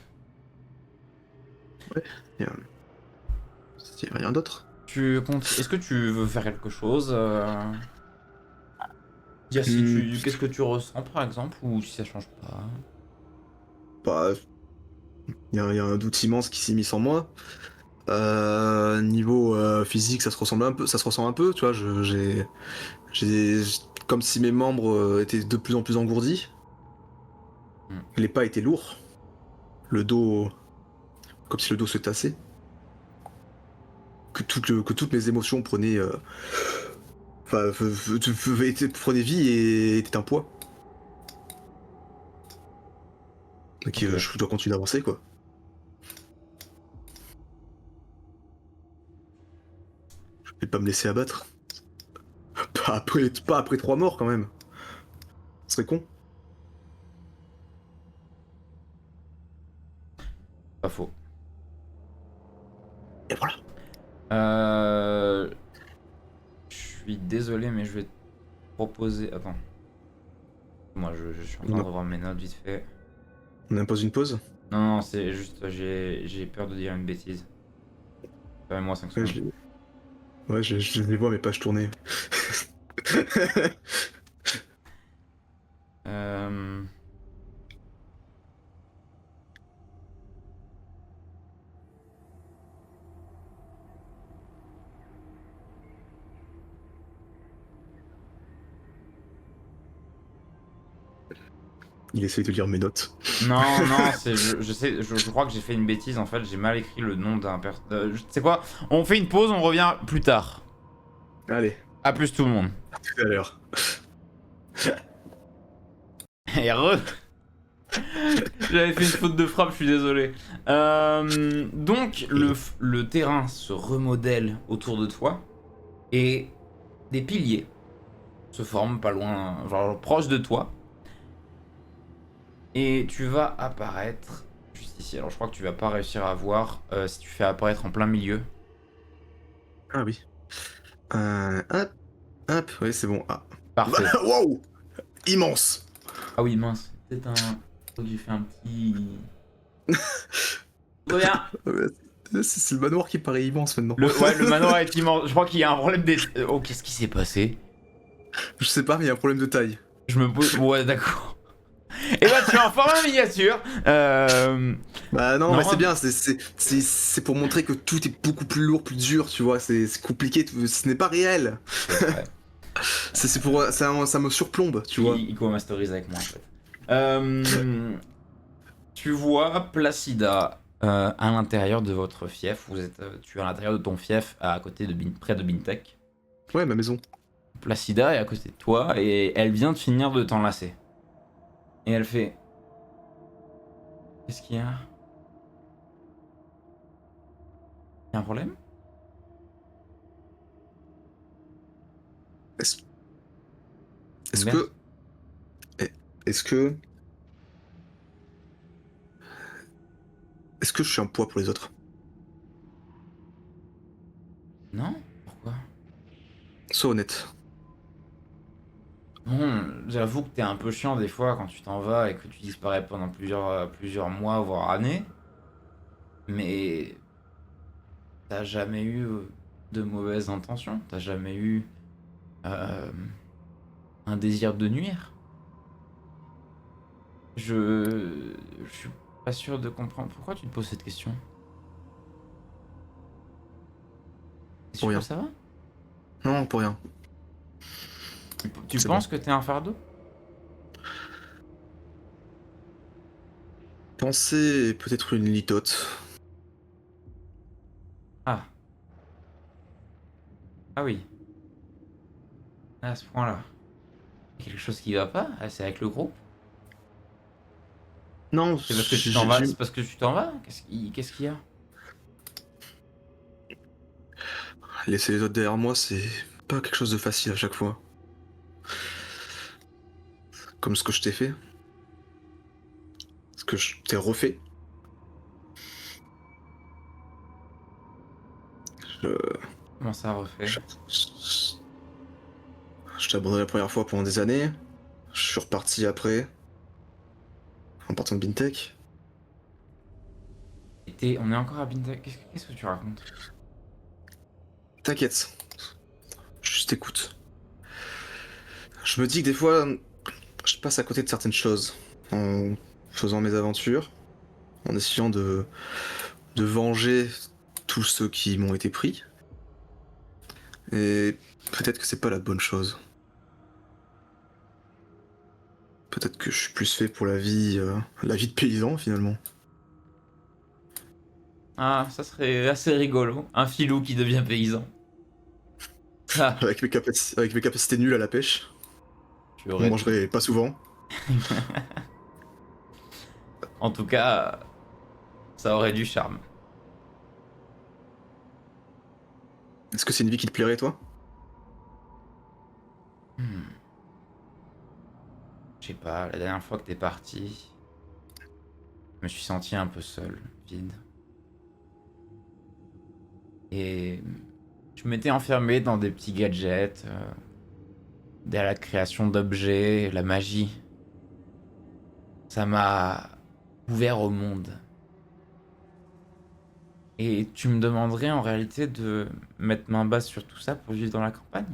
Et, y a rien d'autre. Est-ce que tu veux faire quelque chose dire Hmm, qu'est-ce que tu ressens par exemple, ou si ça change pas? Bah, y a un doute immense qui s'est mis en moi. Niveau physique, ça se ressent un peu, tu vois. J'ai, comme si mes membres étaient de plus en plus engourdis. Hmm. Les pas étaient lourds. Le dos, comme si le dos se tassait. Que toutes mes émotions prenaient, enfin, prenaient vie et étaient un poids. Donc Ok. je dois continuer d'avancer, quoi. Je vais pas me laisser abattre. Pas après 3 morts, quand même. Ce serait con. Pas faux. Et voilà. Je suis désolé, mais je vais te proposer. Attends. Moi, je suis en train de Non. revoir mes notes vite fait. On impose une pause. Non, non, c'est juste, j'ai peur de dire une bêtise. Permets-moi 5 Ouais, secondes. je les vois mes pages tourner. Euh... Il essaye de lire mes notes. Non, non, je sais, je crois que j'ai fait une bêtise en fait, j'ai mal écrit le nom d'un tu sais quoi? On fait une pause, on revient plus tard. Allez, A plus tout le monde. à tout à l'heure. Et J'avais fait une faute de frappe, je suis désolé. Donc, le terrain se remodèle autour de toi et des piliers se forment pas loin, genre proche de toi. Et tu vas apparaître juste ici. Alors, je crois que tu vas pas réussir à voir si tu fais apparaître en plein milieu. Ah oui. Hop, hop, oui, c'est bon. Ah. Parfait. Wow! Immense! Ah oui, mince. C'est un. Faut que j'ai fait un petit. Très bien. C'est le manoir qui paraît immense maintenant. Ouais, le manoir est immense. Je crois qu'il y a un problème des. Oh, qu'est-ce qui s'est passé? Je sais pas, mais il y a un problème de taille. Je me pose. Ouais, d'accord. Et bah, tu es en format miniature. Bah non, Non, mais c'est bien, c'est pour montrer que tout est beaucoup plus lourd, plus dur, tu vois, c'est compliqué, ce n'est pas réel. c'est vrai. C'est pour, ça me surplombe, tu vois. Il co-masterise avec moi en fait. Tu vois Placida à l'intérieur de votre fief. Tu es à l'intérieur de ton fief à côté de près de Bintech. Ouais, ma maison. Placida est à côté de toi et elle vient de finir de t'enlacer. Et elle fait. Qu'est-ce qu'il y a? Y a un problème? Est-ce est-ce Merde. que, est-ce que, est-ce que je suis un poids pour les autres? Non? Pourquoi? Sois honnête. Bon, j'avoue que t'es un peu chiant des fois quand tu t'en vas et que tu disparais pendant plusieurs mois, voire années. Mais t'as jamais eu de mauvaises intentions? T'as jamais eu euh, un désir de nuire? Je suis pas sûr de comprendre. Pourquoi tu te poses cette question? T'es Pour sûr que rien. ça va? Non, pour rien. Tu C'est penses bon. que t'es un fardeau? Penser est peut-être une litote. Ah. Ah oui. À ce point-là. Quelque chose qui va pas? Ah, c'est avec le groupe? Non, C'est parce que tu t'en vas? C'est parce que tu t'en vas? Qu'est-ce qu'il y a? laisser les autres derrière moi, c'est pas quelque chose de facile à chaque fois. Comme ce que je t'ai fait. Ce que je t'ai refait. Je, Comment ça refait? je, je t'ai abandonné la première fois pendant des années. Je suis reparti après. en partant de Bintech. On est encore à Bintech. Qu'est-ce que tu racontes? T'inquiète, juste écoute. Je me dis que des fois, je passe à côté de certaines choses en faisant mes aventures, en essayant de venger tous ceux qui m'ont été pris. Et peut-être que c'est pas la bonne chose. Peut-être que je suis plus fait pour la vie de paysan finalement. Ah, ça serait assez rigolo. Un filou qui devient paysan. Ah, Avec mes capacités nulles à la pêche, tu on aurais tout. mangerait pas souvent. En tout cas, ça aurait du charme. Est-ce que c'est une vie qui te plairait, toi? Hmm. Je sais pas, la dernière fois que t'es parti, je me suis senti un peu seul, vide. Et je m'étais enfermé dans des petits gadgets, dans la création d'objets, la magie. Ça m'a ouvert au monde. Et tu me demanderais en réalité de mettre main basse sur tout ça pour vivre dans la campagne?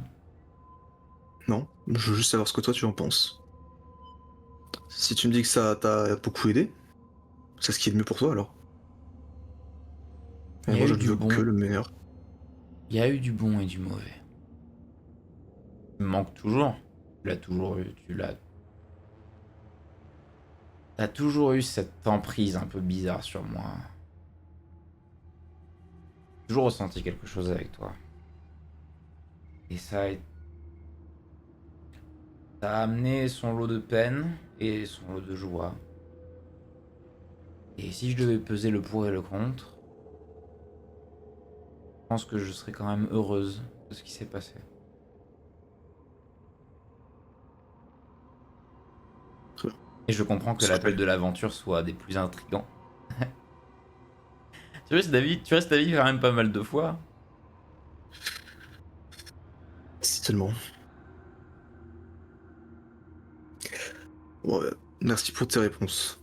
Non, je veux juste savoir ce que toi tu en penses. Si tu me dis que ça t'a beaucoup aidé, c'est ce qui est le mieux pour toi alors. Et Il y a moi je eu ne du veux que bon, le meilleur. il y a eu du bon et du mauvais. Il me manque toujours. Tu l'as toujours eu, T'as toujours eu cette emprise un peu bizarre sur moi. J'ai toujours ressenti quelque chose avec toi. Et ça a amené son lot de peine et son lot de joie. Et si je devais peser le pour et le contre, je pense que je serais quand même heureuse de ce qui s'est passé. Très bien. Et je comprends que l'appel de l'aventure soit des plus intrigants. Tu restes à vivre quand même pas mal de fois. Si tellement. Ouais, merci pour tes réponses.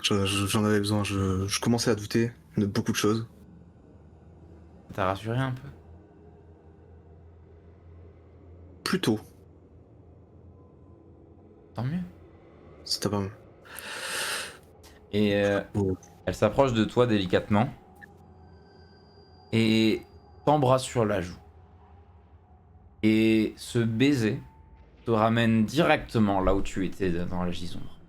J'en avais besoin, je commençais à douter de beaucoup de choses. Ça t'a rassuré un peu? Plus tôt, Tant mieux. c'était pas mal. Et Bon. elle s'approche de toi délicatement et t'embrasse sur la joue. Et ce baiser te ramène directement là où tu étais dans la gisombre.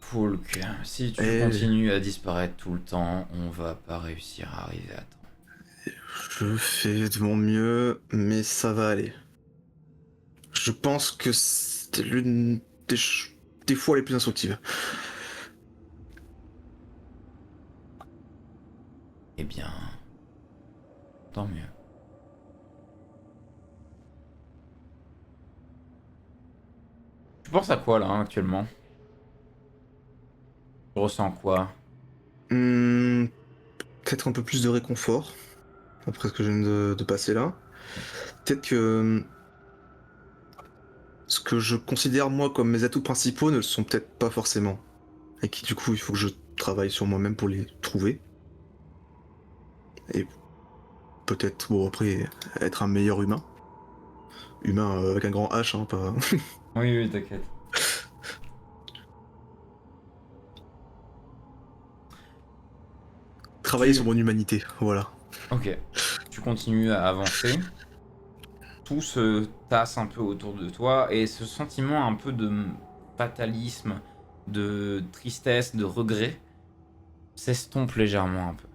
Foulk, si tu Et continues à disparaître tout le temps, on va pas réussir à arriver à temps. je fais de mon mieux, mais ça va aller. Je pense que c'est l'une des fois les plus instructives. Eh bien, tant mieux. Tu penses à quoi là actuellement? Tu ressens quoi? Hmm, peut-être un peu plus de réconfort après ce que je viens de passer là. Peut-être que ce que je considère moi comme mes atouts principaux ne le sont peut-être pas forcément. Et qui du coup il faut que je travaille sur moi-même pour les trouver. Et peut-être, bon après, être un meilleur humain. Humain avec un grand H, hein, pas... Oui, oui, t'inquiète. Travailler sur mon humanité, voilà. Ok. Tu continues à avancer. Tout se tasse un peu autour de toi et ce sentiment un peu de fatalisme, de tristesse, de regret s'estompe légèrement un peu.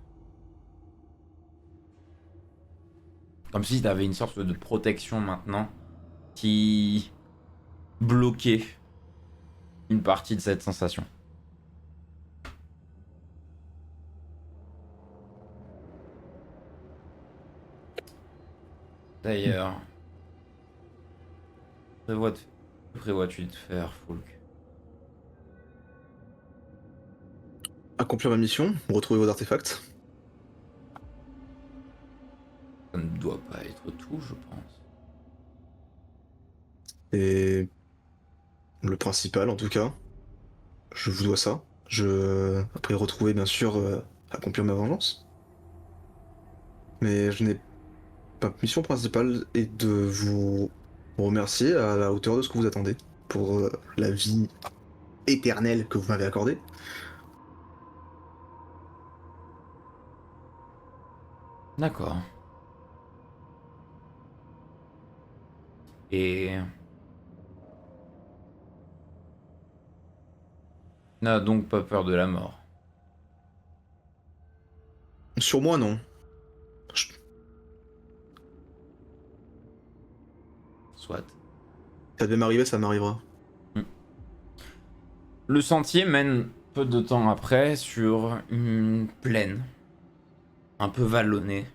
Comme si t'avais une sorte de protection maintenant qui bloquait une partie de cette sensation. D'ailleurs, que prévois-tu de faire, Foulk? Accomplir ma mission, retrouver vos artefacts. Ça ne doit pas être tout, je pense. Et le principal, en tout cas, je vous dois ça. Après retrouver, bien sûr, accomplir ma vengeance. Mais je n'ai ma mission principale est de vous remercier à la hauteur de ce que vous attendez pour la vie éternelle que vous m'avez accordée. D'accord. Et n'a donc pas peur de la mort. Sur moi, non. Je- Soit. Ça devait m'arriver, ça m'arrivera. Le sentier mène peu de temps après sur une plaine, un peu vallonnée.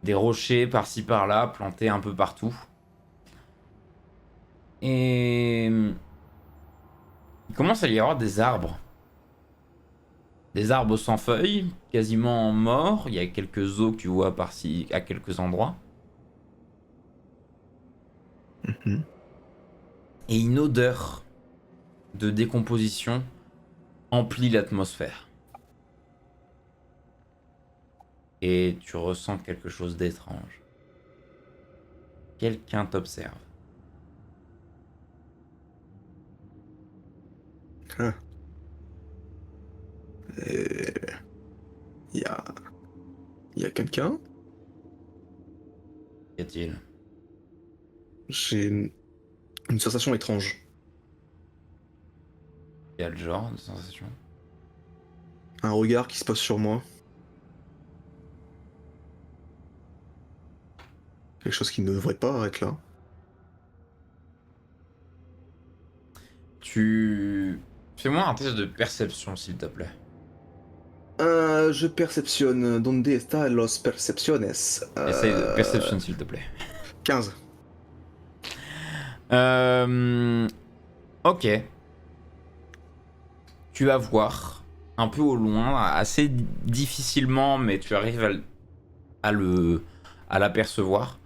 Des rochers par-ci par-là, plantés un peu partout. Et il commence à y avoir des arbres. Des arbres sans feuilles, quasiment morts. Il y a quelques os que tu vois par-ci à quelques endroits. Mhm. Et une odeur de décomposition emplit l'atmosphère. Et tu ressens quelque chose d'étrange. Quelqu'un t'observe. Ah. Et... Il y a... Il y a quelqu'un. Qu'y a-t-il? J'ai une sensation étrange. Quel genre de sensation? Un regard qui se pose sur moi. Quelque chose qui ne devrait pas être là. Tu... Fais-moi un test de perception, s'il te plaît. Je perceptionne. Donde está los percepciones? Essaye de perception, s'il te plaît. 15. Ok. Tu vas voir un peu au loin, assez difficilement, mais tu arrives à l'apercevoir.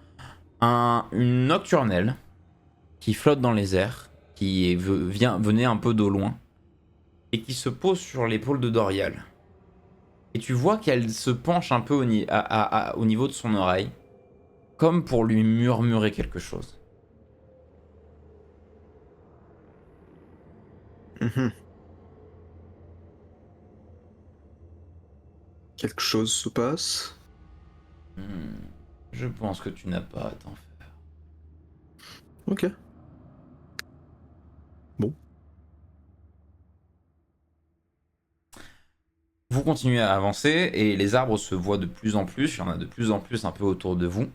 Une nocturnelle qui flotte dans les airs, venait un peu d'au loin, et qui se pose sur l'épaule de Dorial. Et tu vois qu'elle se penche un peu au niveau de son oreille, comme pour lui murmurer quelque chose. Mhm. Quelque chose se passe. Je pense que tu n'as pas à t'en faire. Ok. Bon. Vous continuez à avancer et les arbres se voient de plus en plus. Il y en a de plus en plus un peu autour de vous.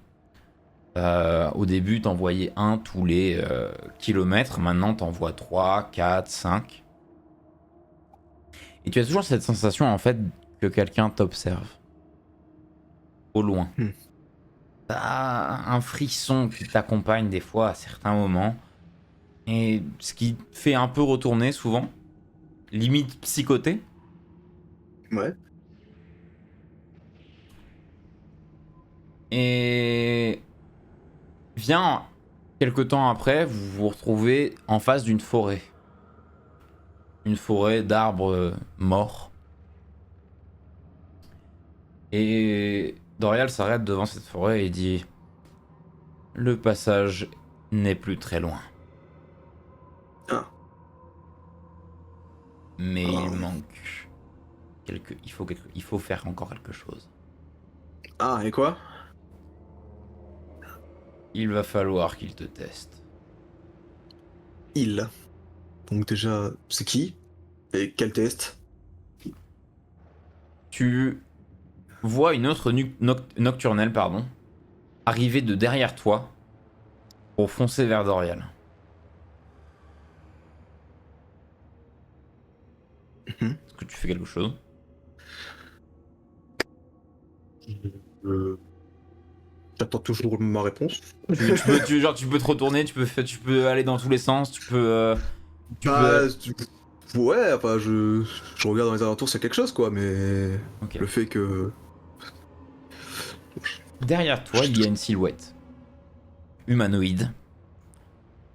Au début, t'en voyais un tous les kilomètres. Maintenant, t'en vois 3, 4, 5. Et tu as toujours cette sensation en fait que quelqu'un t'observe. Au loin. Hmm. T'as un frisson qui t'accompagne des fois à certains moments. Et ce qui te fait un peu retourner souvent. Limite psychoté. Ouais. Et vient quelque temps après, vous vous retrouvez en face d'une forêt. Une forêt d'arbres morts. Et Dorial s'arrête devant cette forêt et dit: le passage n'est plus très loin. Ah. Mais il Ah. manque il faut faire encore quelque chose. Ah, et quoi? Il va falloir qu'il te teste. Il. Donc déjà, c'est qui? Et quel test? Tu vois une autre nocturnelle, arriver de derrière toi pour foncer vers Dorial. Mhm. Est-ce que tu fais quelque chose? Euh, J'attends toujours ma réponse. Tu peux te retourner, tu peux aller dans tous les sens, tu peux. Bah, ouais, enfin, je regarde dans les alentours, c'est quelque chose, quoi, mais Ok. le fait que... Derrière toi, il y a une silhouette humanoïde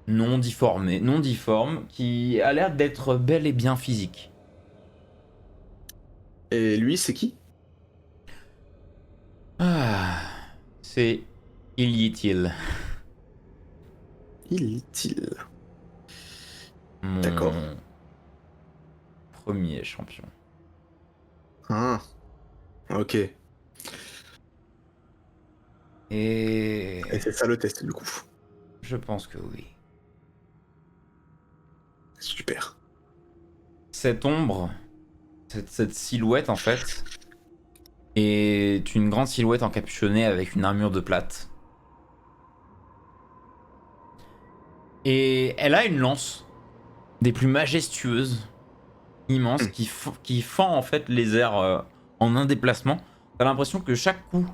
non difformé, non difforme, qui a l'air d'être bel et bien physique. Et lui, c'est qui? Ah, c'est Ilytil, Il est-il? mon D'accord. premier champion. Ah, ok. Et Et c'est ça le test, du coup. je pense que oui. Super. Cette ombre, cette silhouette en fait, est une grande silhouette encapuchonnée avec une armure de plate. Et elle a une lance des plus majestueuses, immense, Hmm. qui fend en fait les airs en un déplacement. T'as l'impression que chaque coup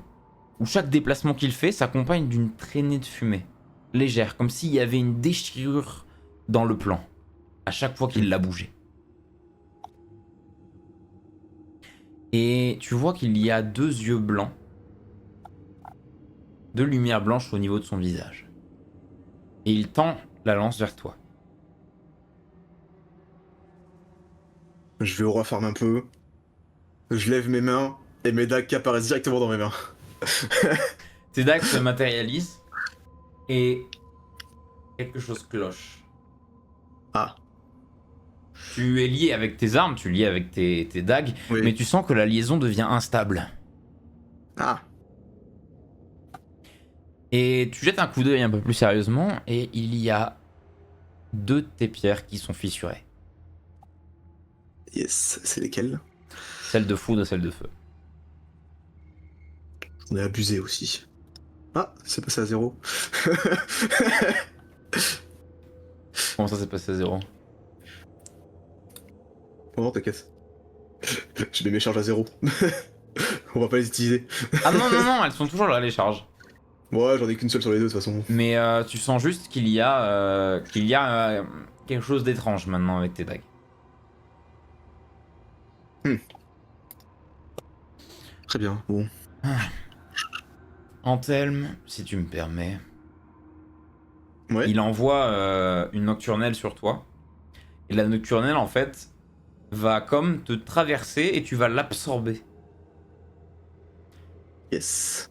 ou chaque déplacement qu'il fait s'accompagne d'une traînée de fumée légère, comme s'il y avait une déchirure dans le plan à chaque fois qu'il l'a bougé. Et tu vois qu'il y a deux yeux blancs, deux lumières blanches au niveau de son visage. Et il tend la lance vers toi. Je vais au roi farm un peu. Je lève mes mains et mes dagues qui apparaissent directement dans mes mains. Tes dagues se matérialisent et quelque chose cloche. Ah, Tu es lié avec tes armes, tu es lié avec tes dagues, oui. mais tu sens que la liaison devient instable. Ah, Et tu jettes un coup d'œil un peu plus sérieusement, et il y a deux de tes pierres qui sont fissurées. yes. C'est lesquels? Celle de foudre et celle de feu. On est abusé aussi. Ah, c'est passé à 0. Comment ça s'est passé à 0? Oh non, t'inquiète. J'ai des méchanges à 0. On va pas les utiliser. Ah non, non, non, elles sont toujours là, les charges. Ouais, j'en ai qu'une seule sur les deux de toute façon. Mais tu sens juste qu'il y a, quelque chose d'étrange maintenant avec tes dagues. Très bien, bon. Anthelme, si tu me permets, Ouais, il envoie une nocturnelle sur toi. Et la nocturnelle, en fait, va comme te traverser et tu vas l'absorber. yes.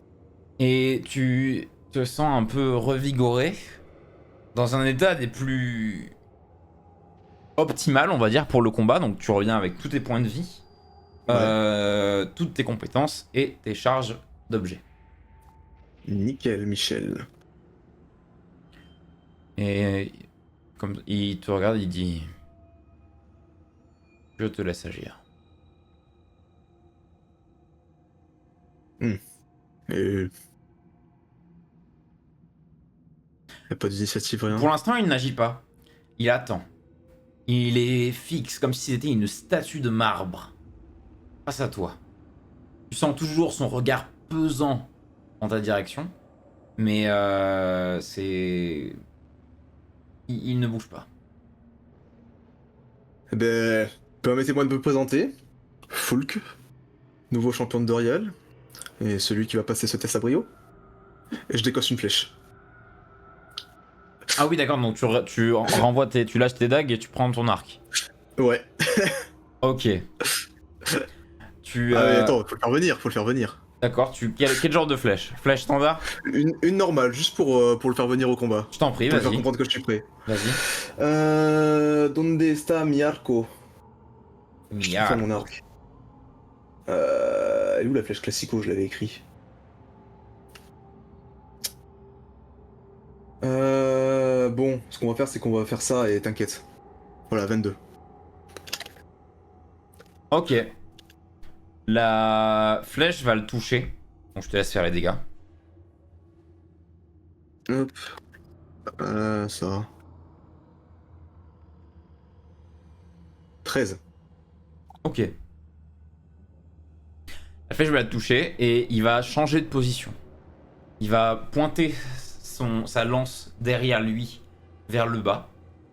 Et tu te sens un peu revigoré, dans un état des plus optimal, on va dire, pour le combat. Donc tu reviens avec tous tes points de vie, toutes tes compétences et tes charges d'objets. Nickel, Michel. Et comme il te regarde, il dit: je te laisse agir. Et... Y'a pas d'initiative, rien. Pour l'instant, il n'agit pas. Il attend. Il est fixe, comme si c'était une statue de marbre face à toi. Tu sens toujours son regard pesant en ta direction, mais c'est... Il ne bouge pas. Eh ben, permettez-moi de me présenter. Fulk, nouveau champion de Dorial, et celui qui va passer ce test à brio. Et je décoche une flèche. Ah oui, d'accord, donc tu renvoies tu lâches tes dagues et tu prends ton arc. Ouais. Ok. Tu... Ah mais attends, faut le faire venir. D'accord, quel genre de flèche? Flèche standard? Une normale, juste pour le faire venir au combat. Je t'en prie, Pour lui faire vas-y. comprendre que je suis prêt. Vas-y. Donde está mi arco? Enfin, Miard. mon arc. Elle est où la flèche classico? Je l'avais écrit. Bon, ce qu'on va faire, c'est qu'on va faire ça et t'inquiète. Voilà, 22. Ok. La flèche va le toucher. Donc je te laisse faire les dégâts. Hop. Ça. 13. Ok. La flèche va le toucher et il va changer de position. Il va pointer sa lance derrière lui vers le bas,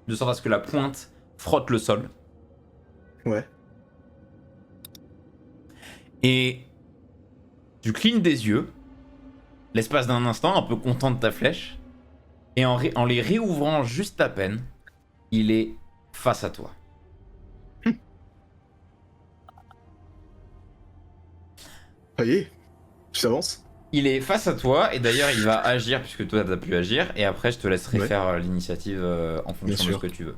de sorte à ce que la pointe frotte le sol. Ouais. Et tu clignes des yeux, l'espace d'un instant, un peu content de ta flèche, Et en les réouvrant juste à peine, il est face à toi. Ça y est, tu avances. Il est face à toi, et d'ailleurs il va agir puisque toi t'as pu agir, et après je te laisserai Ouais. faire l'initiative en fonction de sûr. ce que tu veux.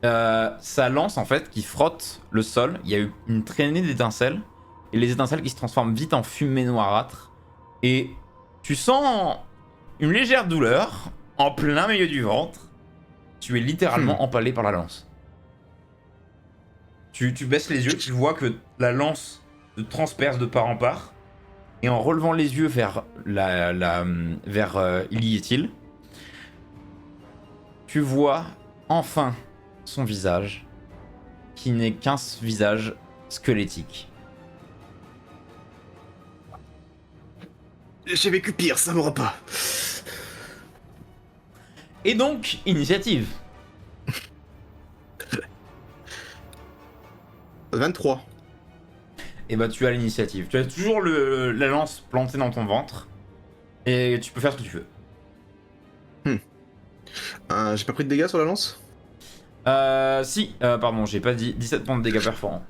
Ça lance en fait qui frotte le sol, il y a eu une traînée d'étincelles, et les étincelles qui se transforment vite en fumée noirâtre, et tu sens une légère douleur en plein milieu du ventre. Tu es littéralement empalé par la lance. Tu baisses les yeux, tu vois que la lance te transperce de part en part. Et en relevant les yeux vers il y est-il, tu vois enfin son visage, qui n'est qu'un visage squelettique. J'ai vécu pire, ça m'aura pas. Et donc, initiative. 23. Et bah tu as l'initiative. Tu as toujours la lance plantée dans ton ventre. Et tu peux faire ce que tu veux. J'ai pas pris de dégâts sur la lance? Pardon, j'ai pas dit 17 points de dégâts perforants.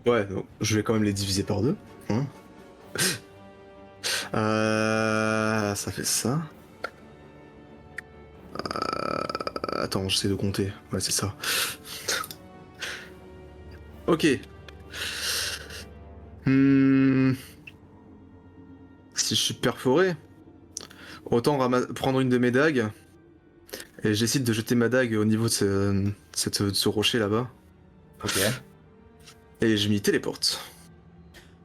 Ouais, donc, je vais quand même les diviser par 2. Hein. Ça fait ça. Attends, j'essaie de compter. Ouais, c'est ça. Ok. Si je suis perforé, autant prendre une de mes dagues. Et j'essaie de jeter ma dague au niveau de ce rocher là-bas. Ok. Et je m'y téléporte.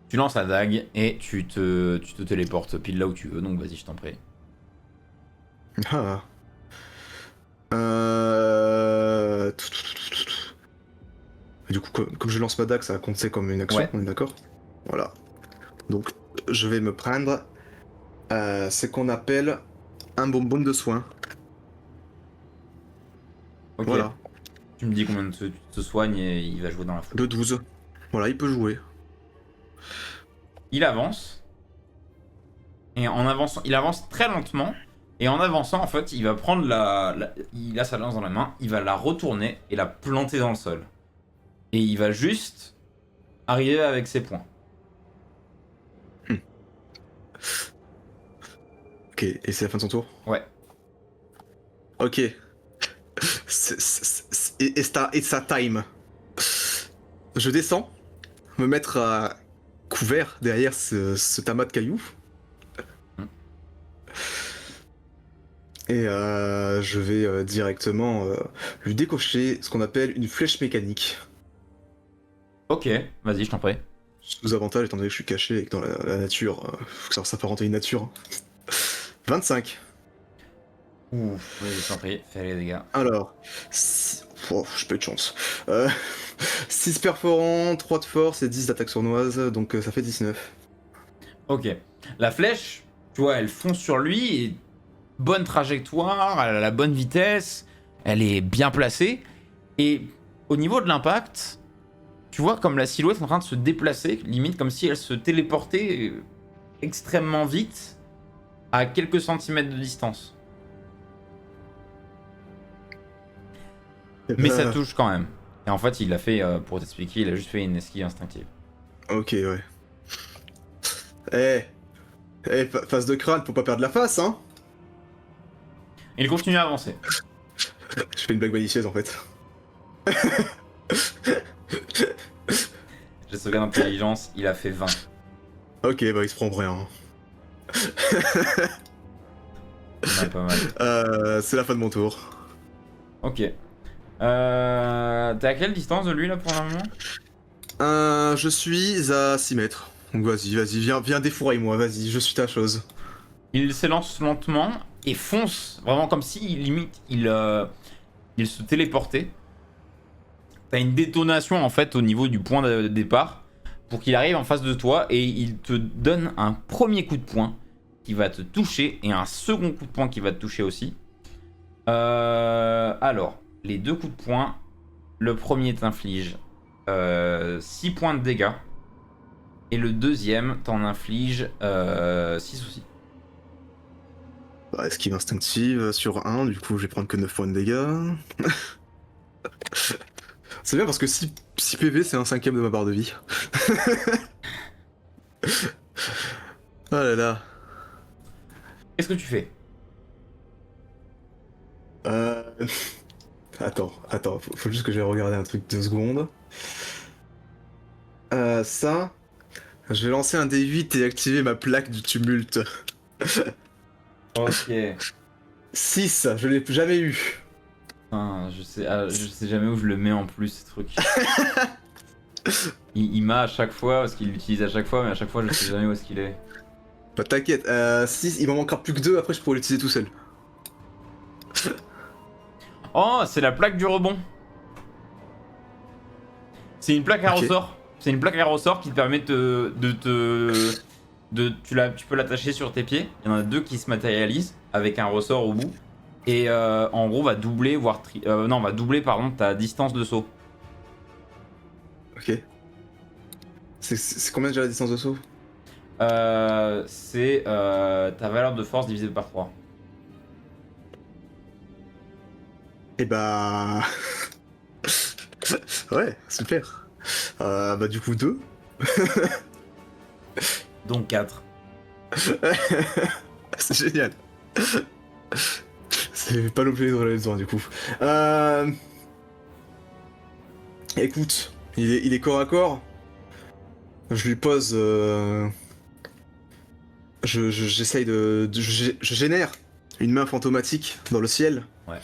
Tu lances la dague et tu te téléportes pile là où tu veux, donc vas-y, je t'en prie. Ah. Et du coup, comme je lance ma dague, ça va compter comme une action, Ouais. on est d'accord? Voilà. Donc, je vais me prendre ce qu'on appelle un bonbon de soin. Ok. Voilà. Tu me dis combien tu te soignes et il va jouer dans la foule. De 12. Voilà, il peut jouer. Il avance. Et en avançant, il avance très lentement. Et en avançant, en fait, il va prendre il a sa lance dans la main, il va la retourner et la planter dans le sol. Et il va juste arriver avec ses poings. Ok, et c'est la fin de son tour? Ouais. Ok. It's a time. Je descends, me mettre à couvert derrière ce tamas de cailloux. Et je vais directement lui décocher ce qu'on appelle une flèche mécanique. Ok, vas-y, je t'en prie. Sous avantage, étant donné que je suis caché et que dans la nature, faut que ça s'apparente à une nature. 25. Ouf, vas-y, je t'en prie, fais les dégâts. Alors, j'ai pas eu de chance. 6 perforants, 3 de force et 10 d'attaque sournoise, donc ça fait 19. Ok. La flèche, tu vois, elle fonce sur lui et bonne trajectoire, elle a la bonne vitesse, elle est bien placée. Et au niveau de l'impact, tu vois comme la silhouette est en train de se déplacer, limite comme si elle se téléportait extrêmement vite à quelques centimètres de distance. Mais ça touche quand même. Et en fait, il a fait, pour t'expliquer, il a juste fait une esquive instinctive. Ok, ouais. Face de crâne, faut pas perdre la face, hein. Il continue à avancer. Je fais une blague malicieuse en fait. J'ai sauvegarde d'intelligence, il a fait 20. Ok, bah il se prend pour rien. Pas mal. C'est la fin de mon tour. Ok. T'es à quelle distance de lui là pour le moment? Je suis à 6 mètres. Donc vas-y, viens défouraille-moi, vas-y, je suis ta chose. Il s'élance lentement et fonce, vraiment comme si limite il se téléportait. T'as une détonation en fait au niveau du point de départ pour qu'il arrive en face de toi et il te donne un premier coup de poing qui va te toucher et un second coup de poing qui va te toucher aussi. Alors, les deux coups de poing, le premier t'inflige 6 points de dégâts et le deuxième t'en inflige 6 aussi. Bah, esquive instinctive sur 1, du coup je vais prendre que 9 points de dégâts. C'est bien parce que 6 PV c'est un cinquième de ma barre de vie. Oh là là. Qu'est-ce que tu fais? Euh... Attends, faut juste que je vais regarder un truc 2 secondes. Ça, je vais lancer un D8 et activer ma plaque du tumulte. Ok. 6, je l'ai jamais eu. Putain, je sais jamais où je le mets en plus, ce truc. Il m'a à chaque fois, parce qu'il l'utilise à chaque fois, mais à chaque fois je sais jamais où est-ce qu'il est. Bah t'inquiète, 6, il m'en manquera plus que 2, après je pourrai l'utiliser tout seul. Oh, c'est la plaque du rebond. C'est une plaque à Ok. ressort. C'est une plaque à ressort qui te permet tu peux l'attacher sur tes pieds. Il y en a 2 qui se matérialisent avec un ressort au bout. Et en gros va doubler, va doubler pardon ta distance de saut. Ok. C'est combien déjà la distance de saut? C'est ta valeur de force divisée par 3. Et bah... ouais, super. Bah du coup 2. Donc 4. C'est génial. C'est pas l'objet de la besoin du coup. Écoute, il est corps à corps. Je lui pose... J'essaye je génère une main fantomatique dans le ciel. Ouais.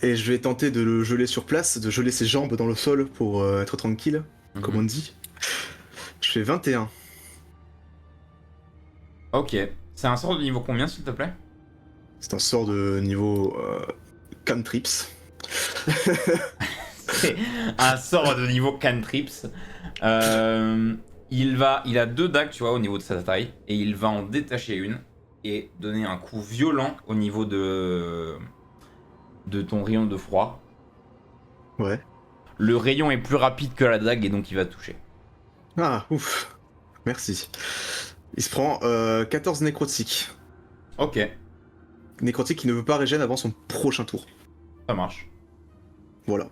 Et je vais tenter de le geler sur place, de geler ses jambes dans le sol pour être tranquille, comme on dit. Je fais 21. Ok. C'est un sort de niveau combien s'il te plaît? C'est un sort de niveau cantrips. C'est un sort de niveau cantrips. Il a 2 dagues, tu vois, au niveau de sa taille, et il va en détacher une et donner un coup violent au niveau de ton rayon de froid. Ouais. Le rayon est plus rapide que la dague et donc il va toucher. Ah, ouf. Merci. Il se prend 14 nécrotiques. Ok, Nécrotique qui ne veut pas régène avant son prochain tour. ça marche. Voilà.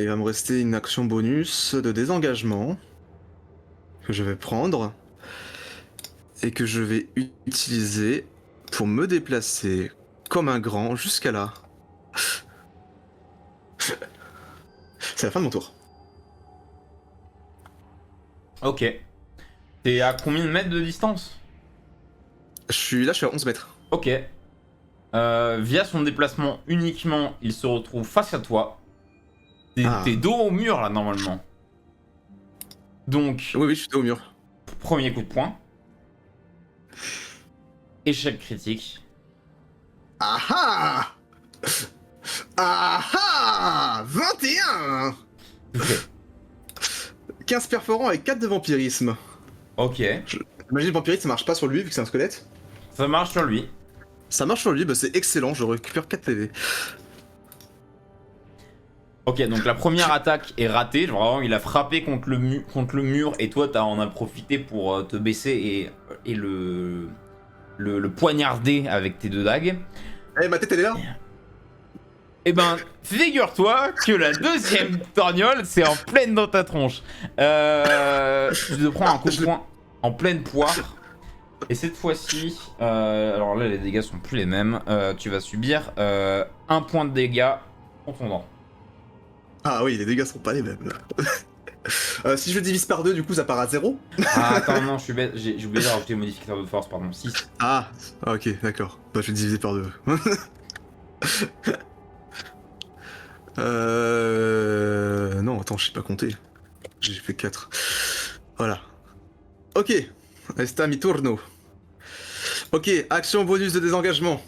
Il va me rester une action bonus de désengagement que je vais prendre et que je vais utiliser pour me déplacer comme un grand jusqu'à là. C'est la fin de mon tour. Ok. T'es à combien de mètres de distance? Je suis à 11 mètres. Ok. Via son déplacement uniquement, il se retrouve face à toi. T'es dos au mur là normalement. Donc, Oui, je suis au mur. premier coup de poing. Échec critique. Ah ah Ah ah 21 Touché. 15 perforants et 4 de vampirisme. Ok. Imagine le vampirisme, ça marche pas sur lui vu que c'est un squelette. Ça marche sur lui. Ça marche sur lui, bah c'est excellent, je récupère 4 PV. Ok, donc la première attaque est ratée. Vraiment, il a frappé contre le mur et toi, en as profité pour te baisser et le poignarder avec tes 2 dagues. Eh, ma tête elle est là. Eh ben, figure-toi que la deuxième torgnole, c'est en pleine dans ta tronche. Je te prends un coup de poing en pleine poire. Et cette fois-ci, alors là, les dégâts sont plus les mêmes. Tu vas subir 1 point de dégâts contondant. Ah oui, les dégâts sont pas les mêmes. Si je divise par 2, du coup ça part à 0. Ah, attends, non, je suis bête. J'ai oublié de rajouter le modificateur de force, pardon. 6. Ah, ok, d'accord. Bah je vais diviser par 2. Non, attends, je sais pas compter. J'ai fait 4. Voilà. Ok, esta mi turno. Ok, action bonus de désengagement.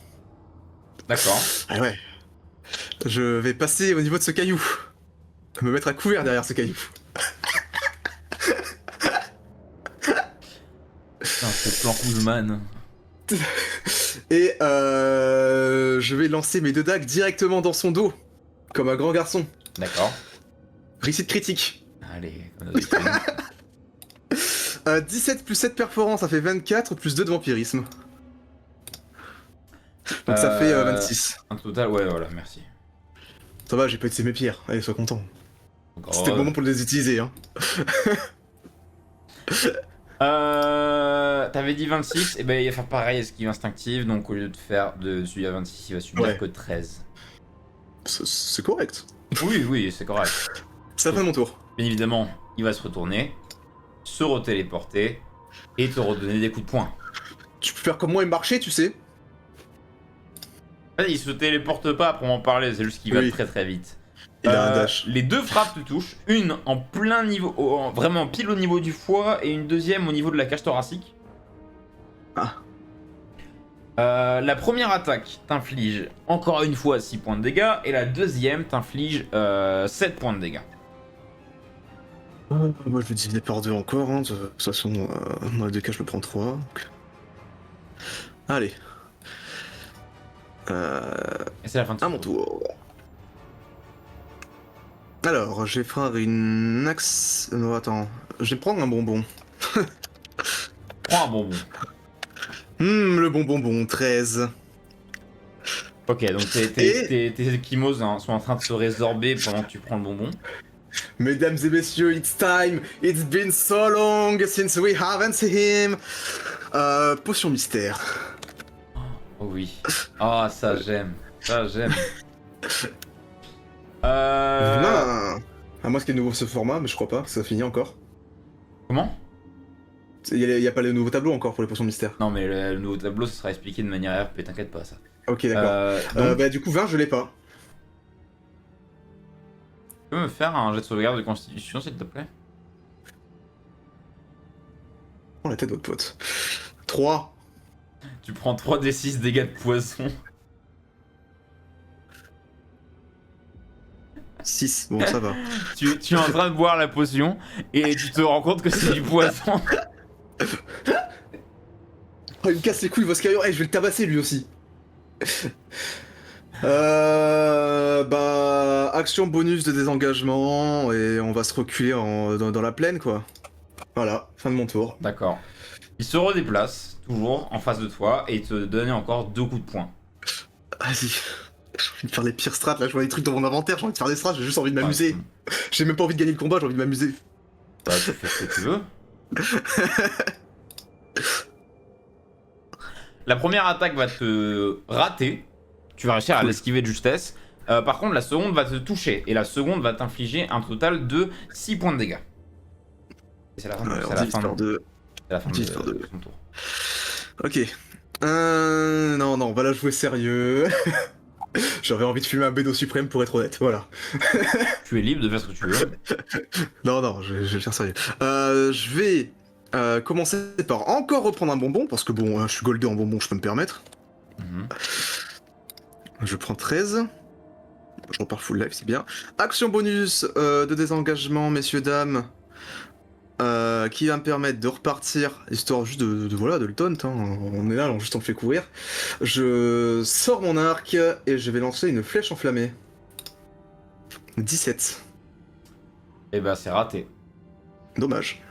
D'accord. Ah ouais. Je vais passer au niveau de ce caillou. Me mettre à couvert derrière ce caillou. Putain, c'est plan Kuzman. Et je vais lancer mes 2 dagues directement dans son dos. Comme un grand garçon. D'accord. Réussite critique. Allez, on a des trucs. 17 plus 7 perforants, ça fait 24, plus 2 de vampirisme. Donc ça fait 26. Un total, ouais, voilà, merci. Ça va, j'ai pas utilisé mes pierres, allez, sois content. Donc, C'était le moment pour les utiliser, hein. T'avais dit 26, et ben il va faire pareil, esquive instinctive, donc au lieu de faire de celui à 26, il va subir Ouais. que 13. C'est correct. Oui, oui, c'est correct. C'est la fin de mon tour. Bien évidemment, il va se retourner, se retéléporter, et te redonner des coups de poing. Tu peux faire comme moi et marcher, tu sais. Il se téléporte pas pour m'en parler, c'est juste qu'il va Oui. très très vite. Il a un dash. Les deux frappes te touchent, une en plein niveau, vraiment pile au niveau du foie, et une deuxième au niveau de la cage thoracique. Ah. La première attaque t'inflige encore une fois 6 points de dégâts, et la deuxième t'inflige 7 points de dégâts. Moi je vais diviser par 2 encore, hein. De toute façon, dans les deux cas je le prends 3. Donc... Allez. Et c'est la fin de À mon tour. Alors, je vais faire une axe... Non, attends. Je vais prendre un bonbon. Prends un bonbon. Le bonbon, 13. Ok, donc tes échymoses hein, sont en train de se résorber pendant que tu prends le bonbon. Mesdames et messieurs, it's time. It's been so long since we haven't seen him. Potion mystère. Oh oui. Ah, ça j'aime. Ça j'aime. Ah, moi, ce qui est nouveau ce format, mais je crois pas, ça finit encore. Comment? Il y a pas le nouveau tableau encore pour les potions mystère. Non, mais le nouveau tableau, ce sera expliqué de manière RP, t'inquiète pas, ça. Ok, d'accord. Donc, Bah, du coup, 20, je l'ai pas. tu peux me faire un jet de sauvegarde de constitution, s'il te plaît? Oh, la tête de votre pote. 3. Tu prends 3d6 dégâts de poison. 6, bon, ça va. tu es en train de boire la potion et tu te rends compte que c'est du poison. Oh, il me casse les couilles, Voscario. Hey, je vais le tabasser lui aussi. Bah, action bonus de désengagement et on va se reculer dans la plaine, quoi. Voilà, fin de mon tour. D'accord. Il se redéplace, toujours, en face de toi, et il te donne encore 2 coups de poing. Vas-y. J'ai envie de faire les pires strats, là, je vois des trucs dans mon inventaire, j'ai envie de faire des strats, j'ai juste envie de m'amuser. J'ai même pas envie de gagner le combat, j'ai envie de m'amuser. Bah, tu fais ce que tu veux. La première attaque va te rater. Tu vas réussir à l'esquiver de justesse. Par contre, la seconde va te toucher. Et la seconde va t'infliger un total de 6 points de dégâts. Et c'est la fin de, c'est la fin de, c'est la fin de son tour. Ok. Non, on va la jouer sérieux. J'avais envie de fumer un bédo suprême pour être honnête, voilà. Tu es libre de faire ce que tu veux. Non, je vais le faire sérieux. Je vais commencer par encore reprendre un bonbon, parce que bon, je suis goldé en bonbon, je peux me permettre. Je prends 13. Je repars full life, c'est bien. Action bonus de désengagement, messieurs, dames. Qui va me permettre de repartir, histoire juste de le taunt, hein. On est là, juste on me fait courir. Je sors mon arc et je vais lancer une flèche enflammée. 17. Et bah, c'est raté. Dommage.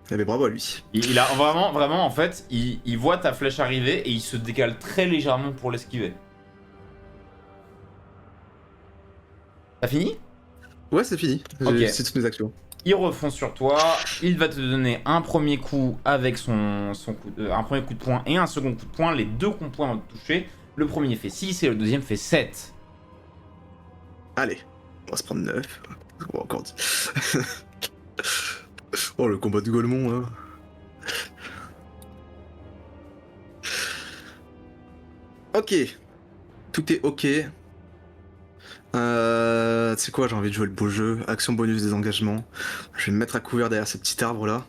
Eh ben bravo à lui. Il a vraiment, en fait, il voit ta flèche arriver et il se décale très légèrement pour l'esquiver. T'as fini? Ouais, c'est fini. Ok. C'est toutes mes actions. Il refonce sur toi, il va te donner un premier coup avec un premier coup de poing et un second coup de poing. Les deux coups de poing vont te toucher. Le premier fait 6 et le deuxième fait 7. Allez, on va se prendre 9. On va encore 10. Oh, le combat de Golemon, là. Ok. Tout est ok. Tu sais quoi, j'ai envie de jouer le beau jeu. Action bonus des engagements. Je vais me mettre à couvert derrière ce petit arbre là.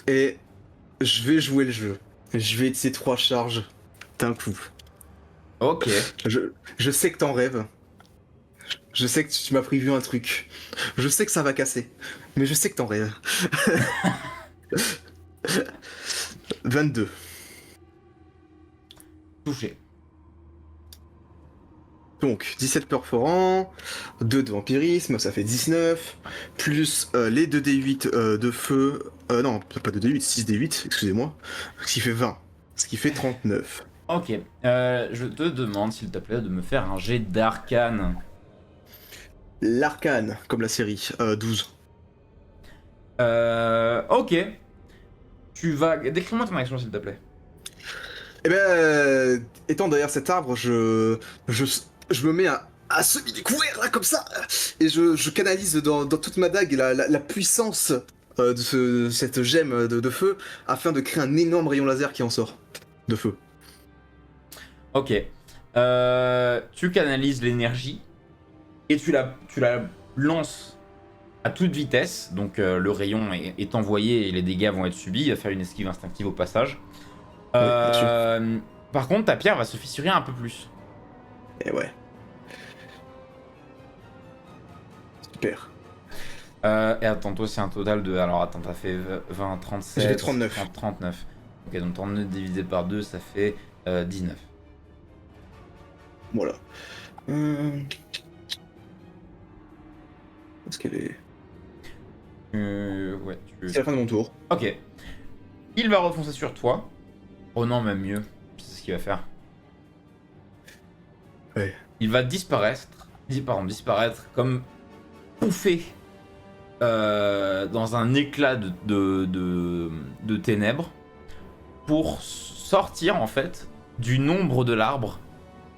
Et je vais jouer le jeu. Je vais utiliser 3 charges d'un coup. Ok. Je sais que t'en rêves. Je sais que tu m'as prévu un truc. Je sais que ça va casser. Mais je sais que t'en rêves. 22. Touché. Donc 17 perforants, 2 de vampirisme, ça fait 19, plus les 2d8 de feu, non, pas 2d8, 6d8, excusez-moi, ce qui fait 20, ce qui fait 39. Ok, je te demande s'il te plaît de me faire un jet d'arcane. L'arcane, comme la série, 12. Ok. Tu vas... Décris-moi ton action s'il te plaît. Eh ben, étant derrière cet arbre, je me mets à semi-découvert, là, comme ça, et je canalise dans toute ma dague la puissance cette gemme de feu, afin de créer un énorme rayon laser qui en sort, de feu. Ok. Tu canalises l'énergie et tu la lances à toute vitesse. Donc le rayon est envoyé et les dégâts vont être subis. Il va faire une esquive instinctive au passage. Bien sûr. Par contre, ta pierre va se fissurer un peu plus. Et ouais. Super. Et attends, toi c'est un total de... Alors attends, t'as fait 20, 37... J'ai fait 39. 30, 39. Ok, donc 39 divisé par 2, ça fait 19. Voilà. Est-ce qu'elle est... Ouais, C'est la fin de mon tour. Ok. Il va refoncer sur toi. Oh non, même mieux. C'est ce qu'il va faire. Ouais. Il va disparaître comme bouffé dans un éclat de ténèbres pour sortir en fait du nombre de l'arbre